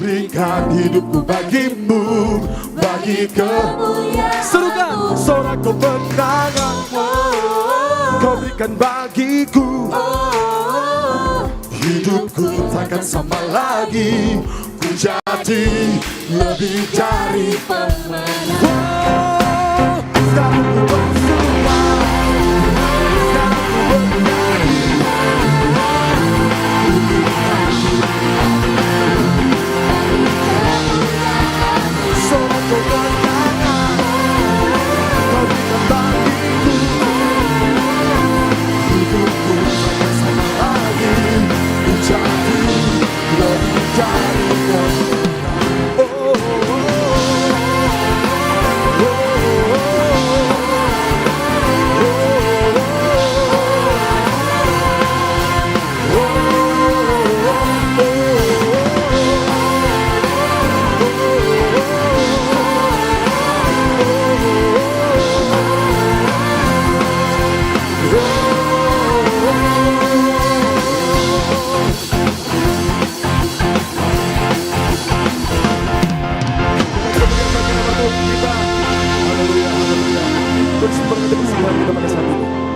Speaker 4: berikan hidupku bagimu, bagi kemuliaan. Serukan sorak kemenanganmu, kau berikan bagiku. Hidupku takkan sama lagi, ku jadi lebih dari pemenang. Sekarang ku bersuara, sekarang ku bernyanyi. Sorak kemenangan, kau berikan bagiku. Hidupku takkan sama lagi, ku jadi lebih dari pemenang.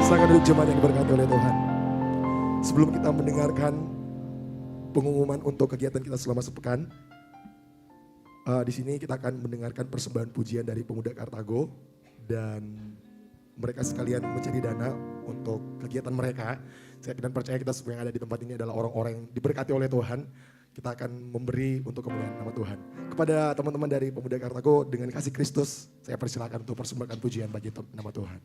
Speaker 4: Silakan duduk jemaat yang diberkati oleh Tuhan. Sebelum kita mendengarkan pengumuman untuk kegiatan kita selama sepekan, di sini kita akan mendengarkan persembahan pujian dari pemuda Kartago dan mereka sekalian mencari dana untuk kegiatan mereka. Saya dan percaya kita semua yang ada di tempat ini adalah orang-orang yang diberkati oleh Tuhan. Kita akan memberi untuk kemuliaan nama Tuhan. Kepada teman-teman dari pemuda Kartago dengan kasih Kristus, saya persilakan untuk persembahkan pujian bagi nama Tuhan.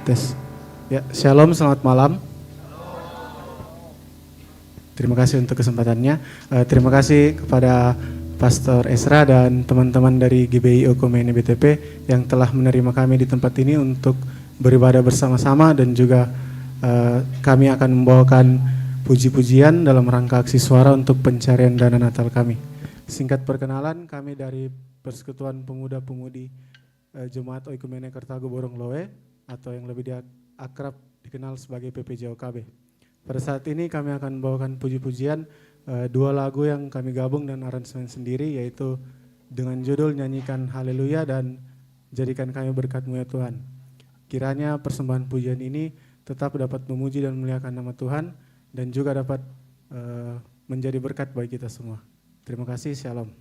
Speaker 6: Tes. Ya, shalom, selamat malam. Terima kasih untuk kesempatannya. Terima kasih kepada Pastor Esra dan teman-teman dari GBI Okumene BTP yang telah menerima kami di tempat ini untuk beribadah bersama-sama dan juga kami akan membawakan puji-pujian dalam rangka aksi suara untuk pencarian dana Natal kami. Singkat perkenalan, kami dari Persekutuan Pemuda-Pemudi Jemaat Oikumene Kartago Borong Loe atau yang lebih akrab dikenal sebagai PPJOKB. Pada saat ini kami akan membawakan puji-pujian dua lagu yang kami gabung dan aransemen sendiri, yaitu dengan judul Nyanyikan Haleluya dan Jadikan Kami Berkat-Mu ya Tuhan. Kiranya persembahan pujian ini tetap dapat memuji dan memuliakan nama Tuhan dan juga dapat menjadi berkat bagi kita semua. Terima kasih, shalom.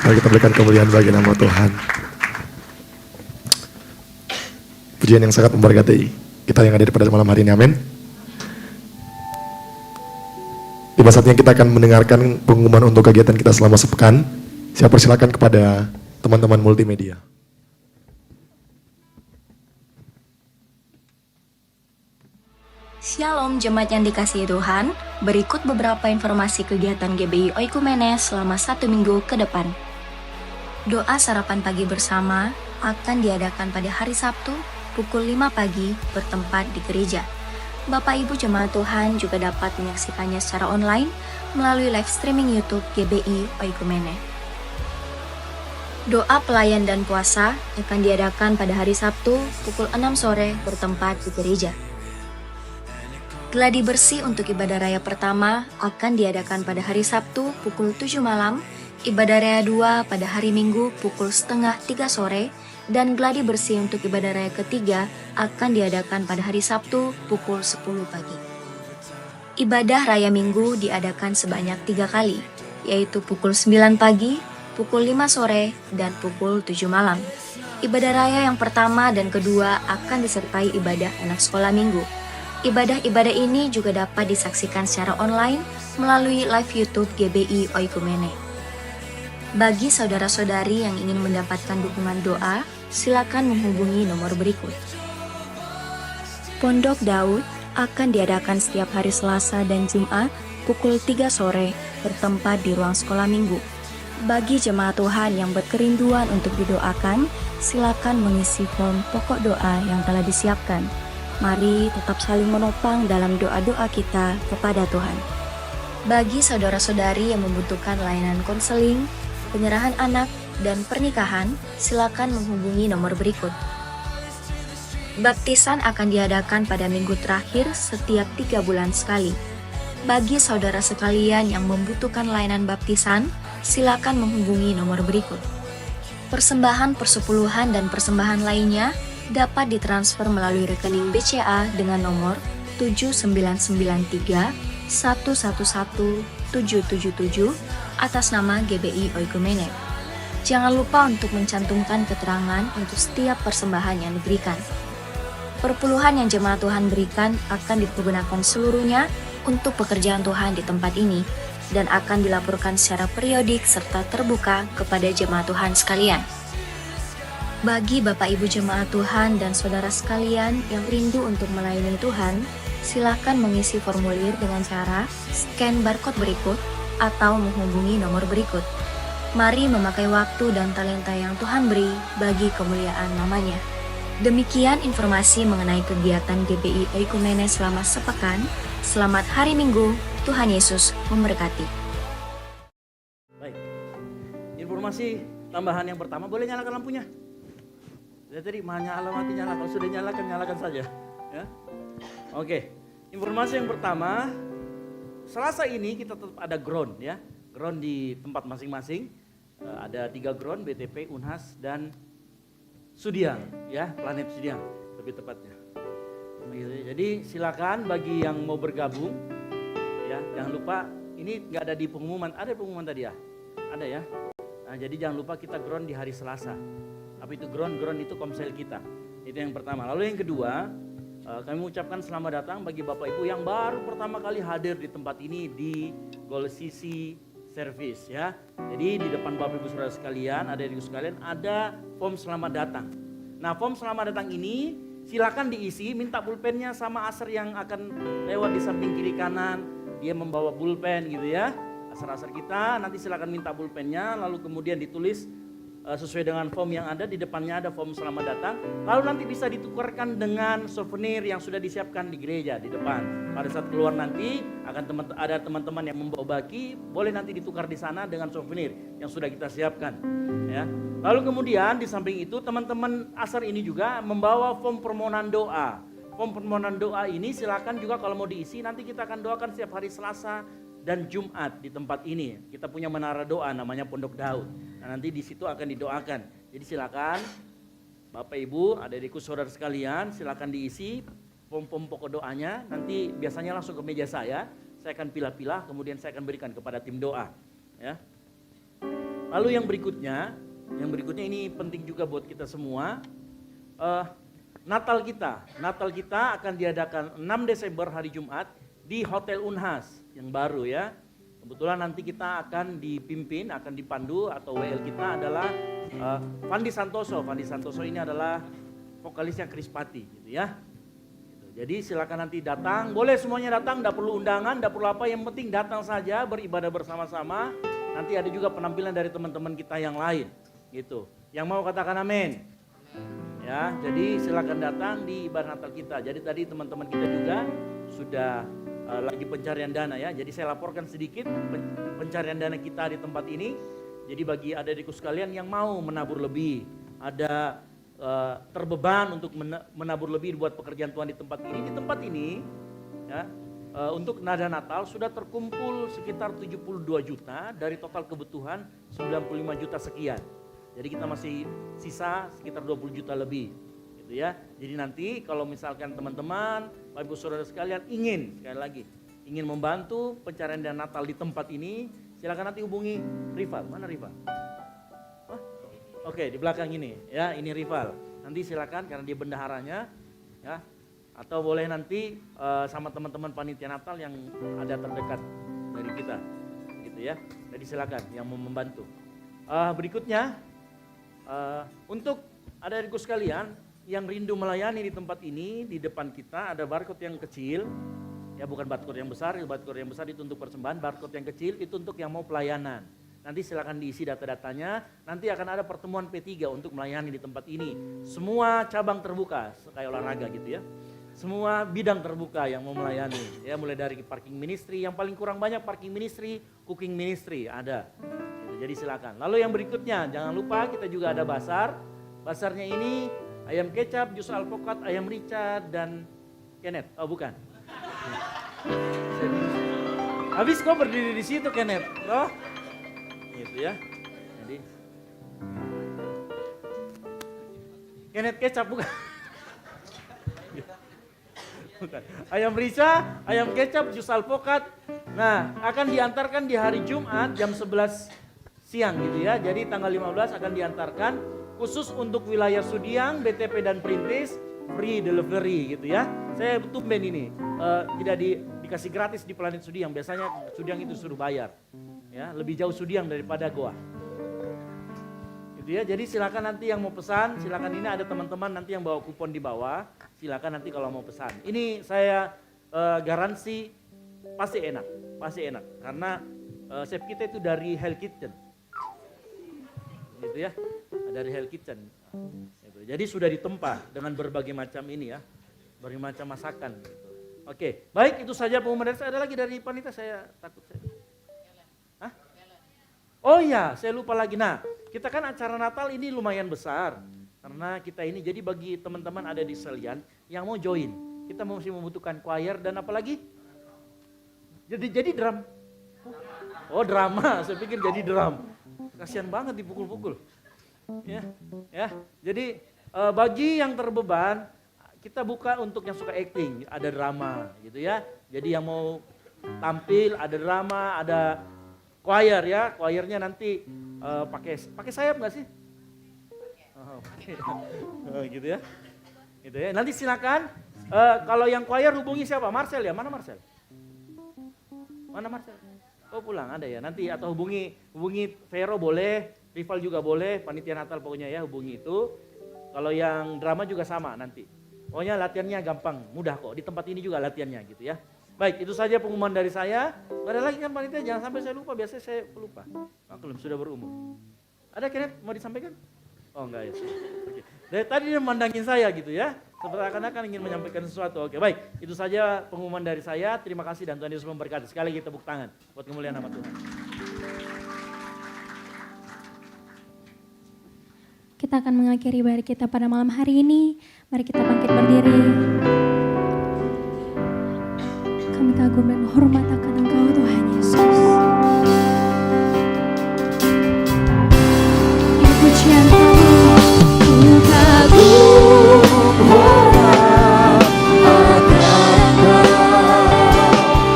Speaker 4: Mari kita berikan kemuliaan bagi nama Tuhan. Pujian yang sangat memberkati kita yang hadir pada malam hari ini, amin. Tiba saatnya kita akan mendengarkan pengumuman untuk kegiatan kita selama sepekan. Saya persilakan kepada teman-teman multimedia.
Speaker 7: Shalom jemaat yang dikasihi Tuhan, berikut beberapa informasi kegiatan GBI Oikumene selama 1 minggu ke depan. Doa sarapan pagi bersama akan diadakan pada hari Sabtu pukul 5 pagi bertempat di gereja. Bapak Ibu jemaat Tuhan juga dapat menyaksikannya secara online melalui live streaming YouTube GBI Oikumene. Doa pelayan dan puasa akan diadakan pada hari Sabtu pukul 6 sore bertempat di gereja. Gladi bersih untuk ibadah raya pertama akan diadakan pada hari Sabtu pukul 7 malam, ibadah raya 2 pada hari Minggu pukul setengah 3 sore, dan gladi bersih untuk ibadah raya ketiga akan diadakan pada hari Sabtu pukul 10 pagi. Ibadah raya Minggu diadakan sebanyak 3 kali, yaitu pukul 9 pagi, pukul 5 sore, dan pukul 7 malam. Ibadah raya yang pertama dan kedua akan disertai ibadah anak sekolah minggu. Ibadah-ibadah ini juga dapat disaksikan secara online melalui live YouTube GBI Oikumene. Bagi saudara-saudari yang ingin mendapatkan dukungan doa, silakan menghubungi nomor berikut. Pondok Daud akan diadakan setiap hari Selasa dan Jumat pukul 3 sore bertempat di ruang sekolah minggu. Bagi jemaat Tuhan yang berkerinduan untuk didoakan, silakan mengisi form pokok doa yang telah disiapkan. Mari tetap saling menopang dalam doa-doa kita kepada Tuhan. Bagi saudara-saudari yang membutuhkan layanan konseling, penyerahan anak, dan pernikahan, silakan menghubungi nomor berikut. Baptisan akan diadakan pada minggu terakhir setiap 3 bulan sekali. Bagi saudara sekalian yang membutuhkan layanan baptisan, silakan menghubungi nomor berikut. Persembahan persepuluhan dan persembahan lainnya dapat ditransfer melalui rekening BCA dengan nomor 7993 111 777 atas nama GBI Oikumene. Jangan lupa untuk mencantumkan keterangan untuk setiap persembahan yang diberikan. Perpuluhan yang jemaat Tuhan berikan akan dipergunakan seluruhnya untuk pekerjaan Tuhan di tempat ini dan akan dilaporkan secara periodik serta terbuka kepada jemaat Tuhan sekalian. Bagi Bapak Ibu jemaat Tuhan dan saudara sekalian yang rindu untuk melayani Tuhan, silakan mengisi formulir dengan cara scan barcode berikut atau menghubungi nomor berikut. Mari memakai waktu dan talenta yang Tuhan beri bagi kemuliaan namanya. Demikian informasi mengenai kegiatan GBI Oikumene selama sepekan. Selamat hari Minggu, Tuhan Yesus memberkati.
Speaker 5: Baik, informasi tambahan yang pertama, boleh nyalakan lampunya? Tadi nyala mati nyala, kalau sudah nyalakan saja. Ya. Oke, informasi yang pertama, Selasa ini kita tetap ada ground ya, ground di tempat masing-masing. Ada 3 ground, BTP, Unhas, dan Sudiang, ya, Planet Sudiang lebih tepatnya. Jadi silakan bagi yang mau bergabung, ya, jangan lupa ini nggak ada di pengumuman, ada pengumuman tadi ya, ada ya. Nah, jadi jangan lupa kita ground di hari Selasa. Apa itu ground itu komsel kita. Itu yang pertama. Lalu yang kedua, kami mengucapkan selamat datang bagi Bapak Ibu yang baru pertama kali hadir di tempat ini di Gold CC Service ya. Jadi di depan Bapak Ibu Saudara sekalian, adik-adik sekalian, ada form selamat datang. Nah, form selamat datang ini silakan diisi, minta pulpennya sama Asar yang akan lewat di samping kiri kanan. Dia membawa pulpen gitu ya. Asar-asar kita, nanti silakan minta pulpennya, lalu kemudian ditulis sesuai dengan form yang ada, di depannya ada form selamat datang, lalu nanti bisa ditukarkan dengan souvenir yang sudah disiapkan di gereja di depan. Pada saat keluar nanti akan ada teman-teman yang membawa baki, boleh nanti ditukar di sana dengan souvenir yang sudah kita siapkan. Ya. Lalu kemudian di samping itu teman-teman Asar ini juga membawa form permohonan doa. Form permohonan doa ini silakan juga kalau mau diisi, nanti kita akan doakan setiap hari Selasa dan Jumat di tempat ini. Kita punya menara doa namanya Pondok Daud. Nah, nanti di situ akan didoakan. Jadi silakan Bapak Ibu, adik-adikku saudara sekalian, silakan diisi form-form pokok doanya. Nanti biasanya langsung ke meja saya akan pilah-pilah, kemudian saya akan berikan kepada tim doa. Ya. Lalu yang berikutnya ini penting juga buat kita semua. Natal kita akan diadakan 6 Desember hari Jumat di Hotel Unhas yang baru ya. Kebetulan nanti kita akan dipimpin, akan dipandu atau WL kita adalah Fandi Santoso. Fandi Santoso ini adalah vokalisnya Krispati gitu ya. Jadi silakan nanti datang, boleh semuanya datang, tidak perlu undangan, tidak perlu apa, yang penting datang saja beribadah bersama-sama. Nanti ada juga penampilan dari teman-teman kita yang lain gitu. Yang mau katakan amin. Ya, jadi silakan datang di ibadah Natal kita. Jadi tadi teman-teman kita juga sudah lagi pencarian dana ya. Jadi saya laporkan sedikit pencarian dana kita di tempat ini. Jadi bagi adik-adikku sekalian yang mau menabur lebih, ada terbeban untuk menabur lebih buat pekerjaan Tuhan di tempat ini ya, untuk nada Natal sudah terkumpul sekitar 72 juta dari total kebutuhan 95 juta sekian. Jadi kita masih sisa sekitar 20 juta lebih gitu ya. Jadi nanti kalau misalkan teman-teman, Bapak Ibu Saudara sekalian ingin membantu pencarian dana Natal di tempat ini, silakan nanti hubungi Rival. Mana Rival? Oke, di belakang ini ya, ini Rival. Nanti silakan karena dia bendaharanya ya. Atau boleh nanti sama teman-teman panitia Natal yang ada terdekat dari kita. Gitu ya. Jadi silakan yang mau membantu. Berikutnya untuk adik-adikku sekalian yang rindu melayani di tempat ini, di depan kita ada barcode yang kecil. Ya, bukan barcode yang besar itu untuk persembahan, barcode yang kecil itu untuk yang mau pelayanan. Nanti silakan diisi data-datanya, nanti akan ada pertemuan P3 untuk melayani di tempat ini. Semua cabang terbuka, kayak olahraga gitu ya. Semua bidang terbuka yang mau melayani. Ya, mulai dari parking ministry, yang paling kurang banyak parking ministry, cooking ministry ada. Gitu, jadi silakan. Lalu yang berikutnya, jangan lupa kita juga ada basar. Basarnya ini ayam kecap, jus alpukat, ayam rica, dan Kenneth. Oh bukan. Habis kok berdiri di situ Kenneth. Oh. Gitu ya. Jadi Kenneth kecap bukan. Bukan. Ayam rica, ayam kecap, jus alpukat. Nah, akan diantarkan di hari Jumat jam 11 siang gitu ya. Jadi tanggal 15 akan diantarkan khusus untuk wilayah Sudiang, BTP dan Perintis, free delivery gitu ya. Saya tumben ini tidak dikasih gratis di Planet Sudiang. Biasanya Sudiang itu suruh bayar. Ya, lebih jauh Sudiang daripada Goa. Gitu ya. Jadi silakan nanti yang mau pesan, silakan, ini ada teman-teman nanti yang bawa kupon di bawah. Silakan nanti kalau mau pesan. Ini saya garansi pasti enak karena chef kita itu dari Hell Kitchen. Gitu ya. Dari Hell Kitchen. Gitu. Jadi sudah ditempa dengan berbagai macam ini ya. Berbagai macam masakan gitu. Oke, baik, itu saja pengumuman dari saya. Ada lagi dari panitia, saya takut saya. Hah? Oh iya, saya lupa lagi. Nah, kita kan acara Natal ini lumayan besar. Karena kita ini, jadi bagi teman-teman ada di Selian yang mau join, kita masih membutuhkan choir dan apa lagi? Jadi drum. Oh drama, saya pikir jadi drum. Kasihan banget dipukul-pukul. Ya. Jadi bagi yang terbeban, kita buka untuk yang suka acting, ada drama gitu ya. Jadi yang mau tampil ada drama, ada choir ya. Choirnya nanti pakai sayap nggak sih? Gitu ya. Gitu ya. Nanti silakan kalau yang choir hubungi siapa? Marcel ya? Mana Marcel? Mana Marcel? Oh pulang ada ya. Nanti atau hubungi Vero boleh, Rival juga boleh, panitia Natal pokoknya ya, hubungi itu. Kalau yang drama juga sama nanti. Pokoknya latihannya gampang, mudah kok. Di tempat ini juga latihannya gitu ya. Baik, itu saja pengumuman dari saya. Ada lagi kan panitia? Jangan sampai saya lupa, biasanya saya lupa. Maklum sudah berumur. Ada Kenneth mau disampaikan? Oh enggak ya. Oke. Dari tadi dia memandangin saya gitu ya. Seakan-akan ingin menyampaikan sesuatu. Oke, baik. Itu saja pengumuman dari saya. Terima kasih dan Tuhan Yesus memberkati. Sekali lagi tepuk tangan buat kemuliaan nama Tuhan.
Speaker 2: Kita akan mengakhiri ibadah kita pada malam hari ini. Mari kita bangkit berdiri. Kami kagum dan hormat akan Engkau Tuhan Yesus. Ini pujian kami. Ku kagum hormat akan Engkau.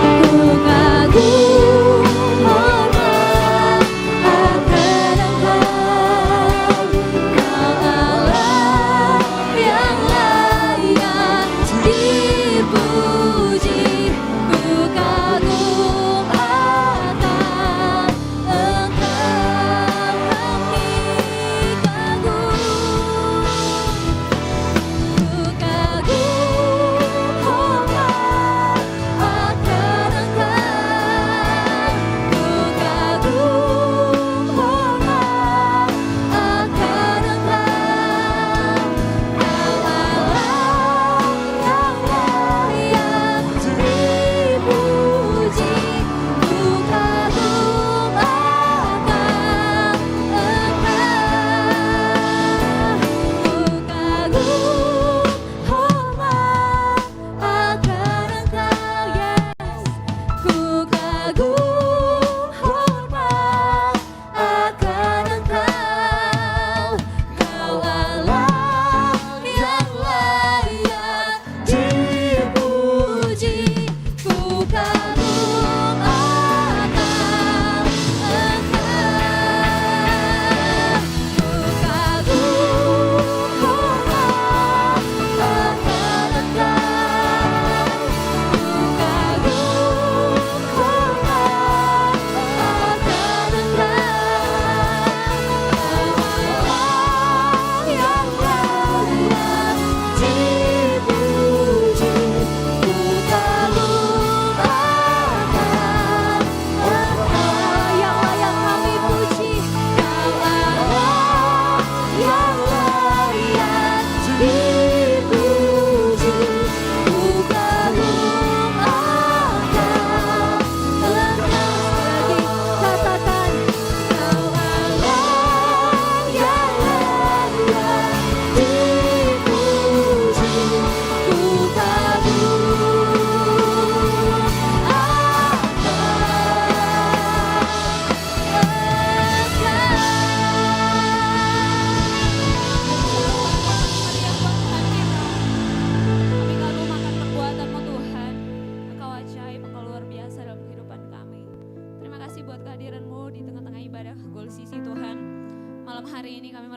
Speaker 2: Ku kagum hormat akan Engkau.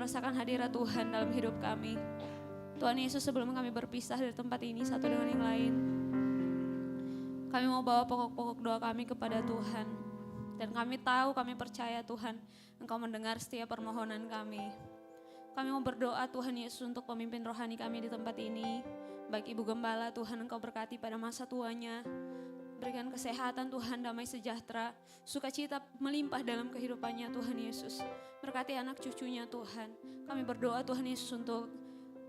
Speaker 8: merasakan hadirat Tuhan dalam hidup kami. Tuhan Yesus, sebelum kami berpisah dari tempat ini satu dengan yang lain, kami mau bawa pokok-pokok doa kami kepada Tuhan. Dan kami tahu, kami percaya Tuhan, Engkau mendengar setiap permohonan kami. Kami mau berdoa Tuhan Yesus untuk pemimpin rohani kami di tempat ini. Baik Ibu Gembala, Tuhan Engkau berkati pada masa tuanya. Berikan kesehatan Tuhan, damai sejahtera, sukacita melimpah dalam kehidupannya Tuhan Yesus. Berkati anak cucunya Tuhan. Kami berdoa Tuhan Yesus untuk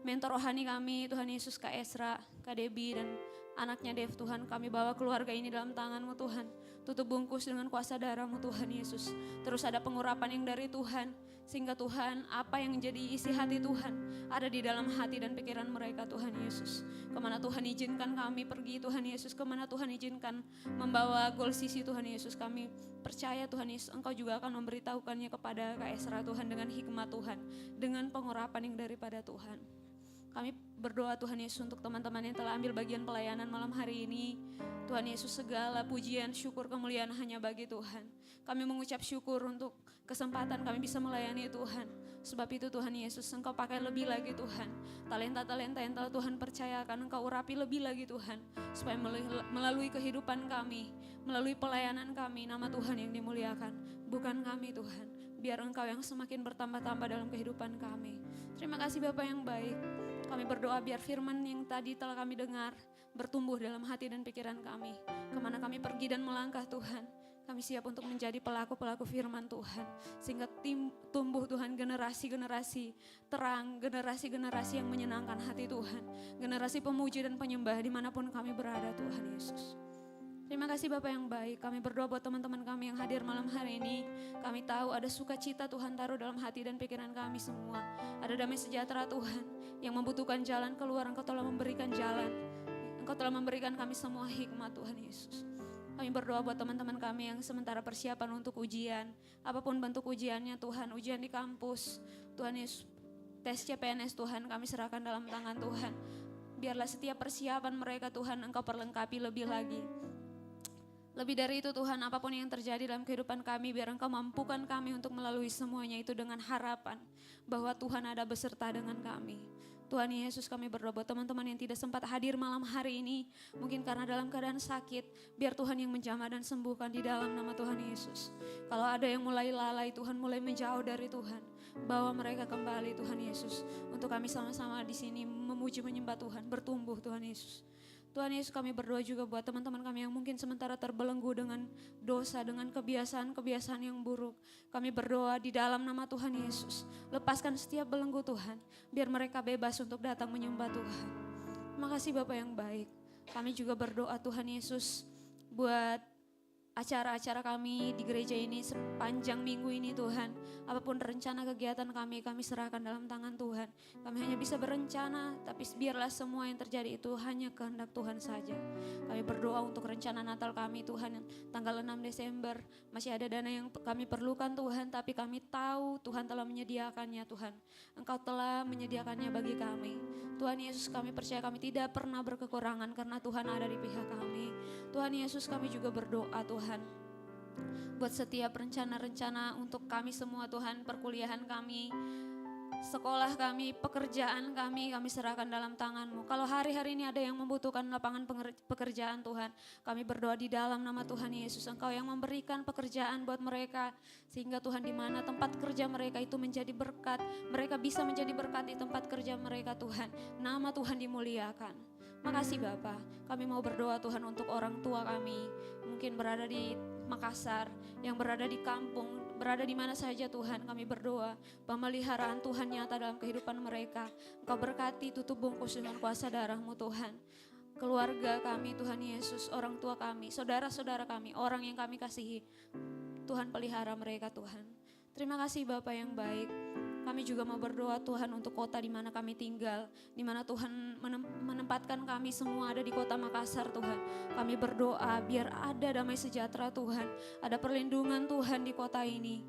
Speaker 8: mentor rohani kami, Tuhan Yesus, Kak Esra, Kak Debbie, dan anaknya Dev. Tuhan, kami bawa keluarga ini dalam tangan-Mu Tuhan. Tutup bungkus dengan kuasa darah-Mu Tuhan Yesus. Terus ada pengurapan yang dari Tuhan, sehingga Tuhan, apa yang menjadi isi hati Tuhan ada di dalam hati dan pikiran mereka Tuhan Yesus. Kemana Tuhan izinkan kami pergi Tuhan Yesus, kemana Tuhan izinkan membawa gol sisi Tuhan Yesus, kami percaya Tuhan Yesus Engkau juga akan memberitahukannya kepada Kak Esra Tuhan, dengan hikmat Tuhan, dengan pengurapan yang daripada Tuhan. Kami berdoa Tuhan Yesus untuk teman-teman yang telah ambil bagian pelayanan malam hari ini. Tuhan Yesus, segala pujian, syukur, kemuliaan hanya bagi Tuhan. Kami mengucap syukur untuk kesempatan kami bisa melayani Tuhan. Sebab itu Tuhan Yesus, Engkau pakai lebih lagi Tuhan. Talenta-talenta yang telah Tuhan percayakan, Engkau urapi lebih lagi Tuhan. Supaya melalui kehidupan kami, melalui pelayanan kami, nama Tuhan yang dimuliakan. Bukan kami Tuhan. Biar Engkau yang semakin bertambah-tambah dalam kehidupan kami. Terima kasih Bapa yang baik. Kami berdoa biar firman yang tadi telah kami dengar bertumbuh dalam hati dan pikiran kami. Kemana kami pergi dan melangkah Tuhan, kami siap untuk menjadi pelaku-pelaku firman Tuhan. Sehingga tumbuh Tuhan generasi-generasi terang, generasi-generasi yang menyenangkan hati Tuhan. Generasi pemuji dan penyembah dimanapun kami berada Tuhan Yesus. Terima kasih Bapak yang baik. Kami berdoa buat teman-teman kami yang hadir malam hari ini. Kami tahu ada sukacita Tuhan taruh dalam hati dan pikiran kami semua. Ada damai sejahtera Tuhan yang membutuhkan jalan keluar. Engkau telah memberikan jalan. Engkau telah memberikan kami semua hikmat Tuhan Yesus. Kami berdoa buat teman-teman kami yang sementara persiapan untuk ujian. Apapun bentuk ujiannya Tuhan, ujian di kampus. Tuhan Yesus, tes CPNS Tuhan kami serahkan dalam tangan Tuhan. Biarlah setiap persiapan mereka Tuhan Engkau perlengkapi lebih lagi. Lebih dari itu Tuhan, apapun yang terjadi dalam kehidupan kami, biar Engkau mampukan kami untuk melalui semuanya itu dengan harapan bahwa Tuhan ada beserta dengan kami. Tuhan Yesus, kami berdoa buat teman-teman yang tidak sempat hadir malam hari ini, mungkin karena dalam keadaan sakit, biar Tuhan yang menjamah dan sembuhkan di dalam nama Tuhan Yesus. Kalau ada yang mulai lalai Tuhan, mulai menjauh dari Tuhan, bawa mereka kembali Tuhan Yesus. Untuk kami sama-sama di sini memuji menyembah Tuhan, bertumbuh Tuhan Yesus. Tuhan Yesus, kami berdoa juga buat teman-teman kami yang mungkin sementara terbelenggu dengan dosa, dengan kebiasaan-kebiasaan yang buruk. Kami berdoa di dalam nama Tuhan Yesus. Lepaskan setiap belenggu Tuhan, biar mereka bebas untuk datang menyembah Tuhan. Terima kasih Bapak yang baik. Kami juga berdoa Tuhan Yesus buat acara-acara kami di gereja ini sepanjang minggu ini Tuhan. Apapun rencana kegiatan kami serahkan dalam tangan Tuhan. Kami hanya bisa berencana, tapi biarlah semua yang terjadi itu hanya kehendak Tuhan saja. Kami berdoa untuk rencana Natal kami Tuhan, tanggal 6 Desember. Masih ada dana yang kami perlukan Tuhan, tapi kami tahu Tuhan telah menyediakannya Tuhan. Engkau telah menyediakannya bagi kami. Tuhan Yesus, kami percaya kami tidak pernah berkekurangan karena Tuhan ada di pihak kami. Tuhan Yesus, kami juga berdoa Tuhan buat setiap rencana-rencana untuk kami semua Tuhan, perkuliahan kami, sekolah kami, pekerjaan kami serahkan dalam tangan-Mu. Kalau hari-hari ini ada yang membutuhkan lapangan pekerjaan Tuhan, kami berdoa di dalam nama Tuhan Yesus, Engkau yang memberikan pekerjaan buat mereka, sehingga Tuhan di mana tempat kerja mereka itu menjadi berkat, mereka bisa menjadi berkat di tempat kerja mereka Tuhan, nama Tuhan dimuliakan. Makasih Bapa, kami mau berdoa Tuhan untuk orang tua kami, mungkin berada di Makassar, yang berada di kampung, berada di mana saja Tuhan, kami berdoa pemeliharaan Tuhan nyata dalam kehidupan mereka. Engkau berkati, tutup bungkus dengan kuasa darah-Mu Tuhan. Keluarga kami Tuhan Yesus, orang tua kami, saudara-saudara kami, orang yang kami kasihi, Tuhan pelihara mereka Tuhan. Terima kasih Bapa yang baik. Kami juga mau berdoa Tuhan untuk kota di mana kami tinggal, di mana Tuhan menempatkan kami semua ada di kota Makassar Tuhan. Kami berdoa biar ada damai sejahtera Tuhan, ada perlindungan Tuhan di kota ini.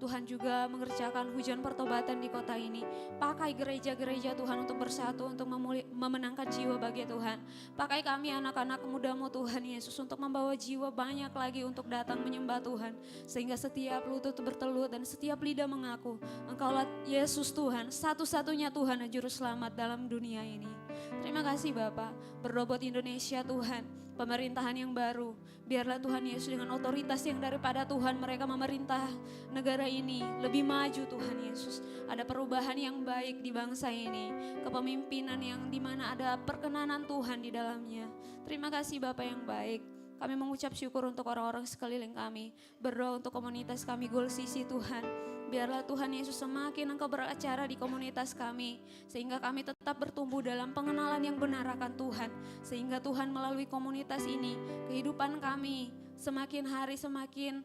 Speaker 8: Tuhan juga mengerjakan hujan pertobatan di kota ini. Pakai gereja-gereja Tuhan untuk bersatu, untuk memenangkan jiwa bagi Tuhan. Pakai kami anak-anak muda-Mu Tuhan Yesus untuk membawa jiwa banyak lagi untuk datang menyembah Tuhan. Sehingga setiap lutut bertelut dan setiap lidah mengaku Engkaulah Yesus Tuhan, satu-satunya Tuhan dan Juru Selamat dalam dunia ini. Terima kasih Bapa, berdoa buat Indonesia Tuhan, pemerintahan yang baru. Biarlah Tuhan Yesus dengan otoritas yang daripada Tuhan mereka memerintah negara ini lebih maju Tuhan Yesus. Ada perubahan yang baik di bangsa ini, kepemimpinan yang dimana ada perkenanan Tuhan di dalamnya. Terima kasih Bapa yang baik. Kami mengucap syukur untuk orang-orang sekeliling kami. Berdoa untuk komunitas kami Goal Sisi Tuhan. Biarlah Tuhan Yesus semakin Engkau beracara di komunitas kami. Sehingga kami tetap bertumbuh dalam pengenalan yang benar akan Tuhan. Sehingga Tuhan melalui komunitas ini, kehidupan kami semakin hari semakin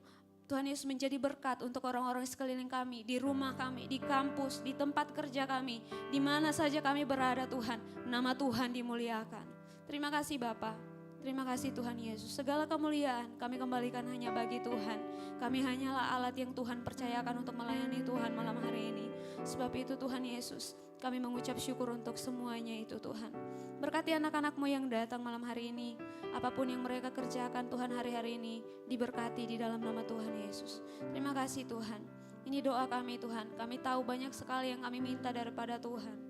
Speaker 8: Tuhan Yesus menjadi berkat untuk orang-orang sekeliling kami. Di rumah kami, di kampus, di tempat kerja kami. Di mana saja kami berada Tuhan, nama Tuhan dimuliakan. Terima kasih Bapa. Terima kasih Tuhan Yesus. Segala kemuliaan kami kembalikan hanya bagi Tuhan. Kami hanyalah alat yang Tuhan percayakan untuk melayani Tuhan malam hari ini. Sebab itu Tuhan Yesus, kami mengucap syukur untuk semuanya itu Tuhan. Berkati anak-anak-Mu yang datang malam hari ini. Apapun yang mereka kerjakan Tuhan hari-hari ini, diberkati di dalam nama Tuhan Yesus. Terima kasih Tuhan. Ini doa kami Tuhan. Kami tahu banyak sekali yang kami minta daripada Tuhan.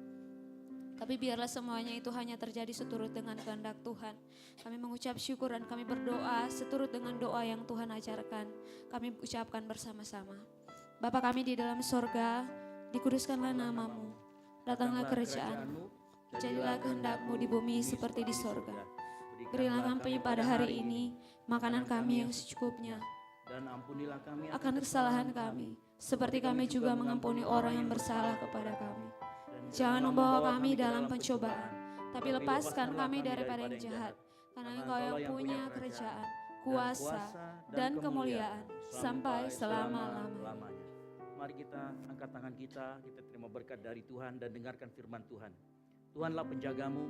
Speaker 8: Tapi biarlah semuanya itu hanya terjadi seturut dengan kehendak Tuhan. Kami mengucap syukur dan kami berdoa seturut dengan doa yang Tuhan ajarkan. Kami ucapkan bersama-sama. Bapa kami di dalam sorga, dikuduskanlah nama-Mu. Datanglah kerajaan-Mu. Jadilah kehendak-Mu di bumi seperti di sorga. Berilah kami pada hari ini makanan kami yang secukupnya.
Speaker 5: Dan ampunilah kami
Speaker 8: akan kesalahan kami, seperti kami juga mengampuni orang yang bersalah kepada kami. Jangan membawa kami dalam pencobaan, tapi lepaskan kami daripada yang jahat. Karena Engkau yang punya kerajaan, kuasa, dan kemuliaan sampai selama-lamanya.
Speaker 5: Mari kita angkat tangan kita terima berkat dari Tuhan dan dengarkan firman Tuhan. Tuhanlah penjagamu,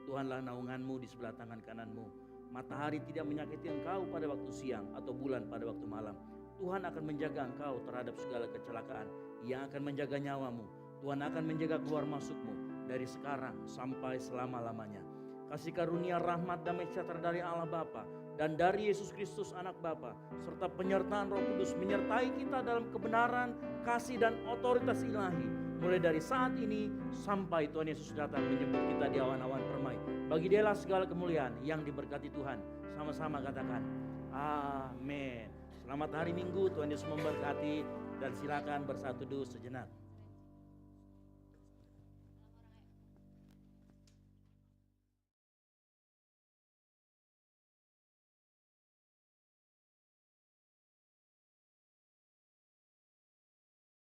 Speaker 5: Tuhanlah naunganmu di sebelah tangan kananmu. Matahari tidak menyakiti engkau pada waktu siang atau bulan pada waktu malam. Tuhan akan menjaga engkau terhadap segala kecelakaan. Ia akan menjaga nyawamu. Tuhan akan menjaga keluar masukmu dari sekarang sampai selama-lamanya. Kasih karunia, rahmat, damai sejahtera dari Allah Bapa dan dari Yesus Kristus Anak Bapa serta penyertaan Roh Kudus menyertai kita dalam kebenaran, kasih dan otoritas ilahi mulai dari saat ini sampai Tuhan Yesus datang menjemput kita di awan-awan permai. Bagi Dialah segala kemuliaan yang diberkati Tuhan. Sama-sama katakan amin. Selamat hari Minggu, Tuhan Yesus memberkati dan silakan bersatu dulu sejenak.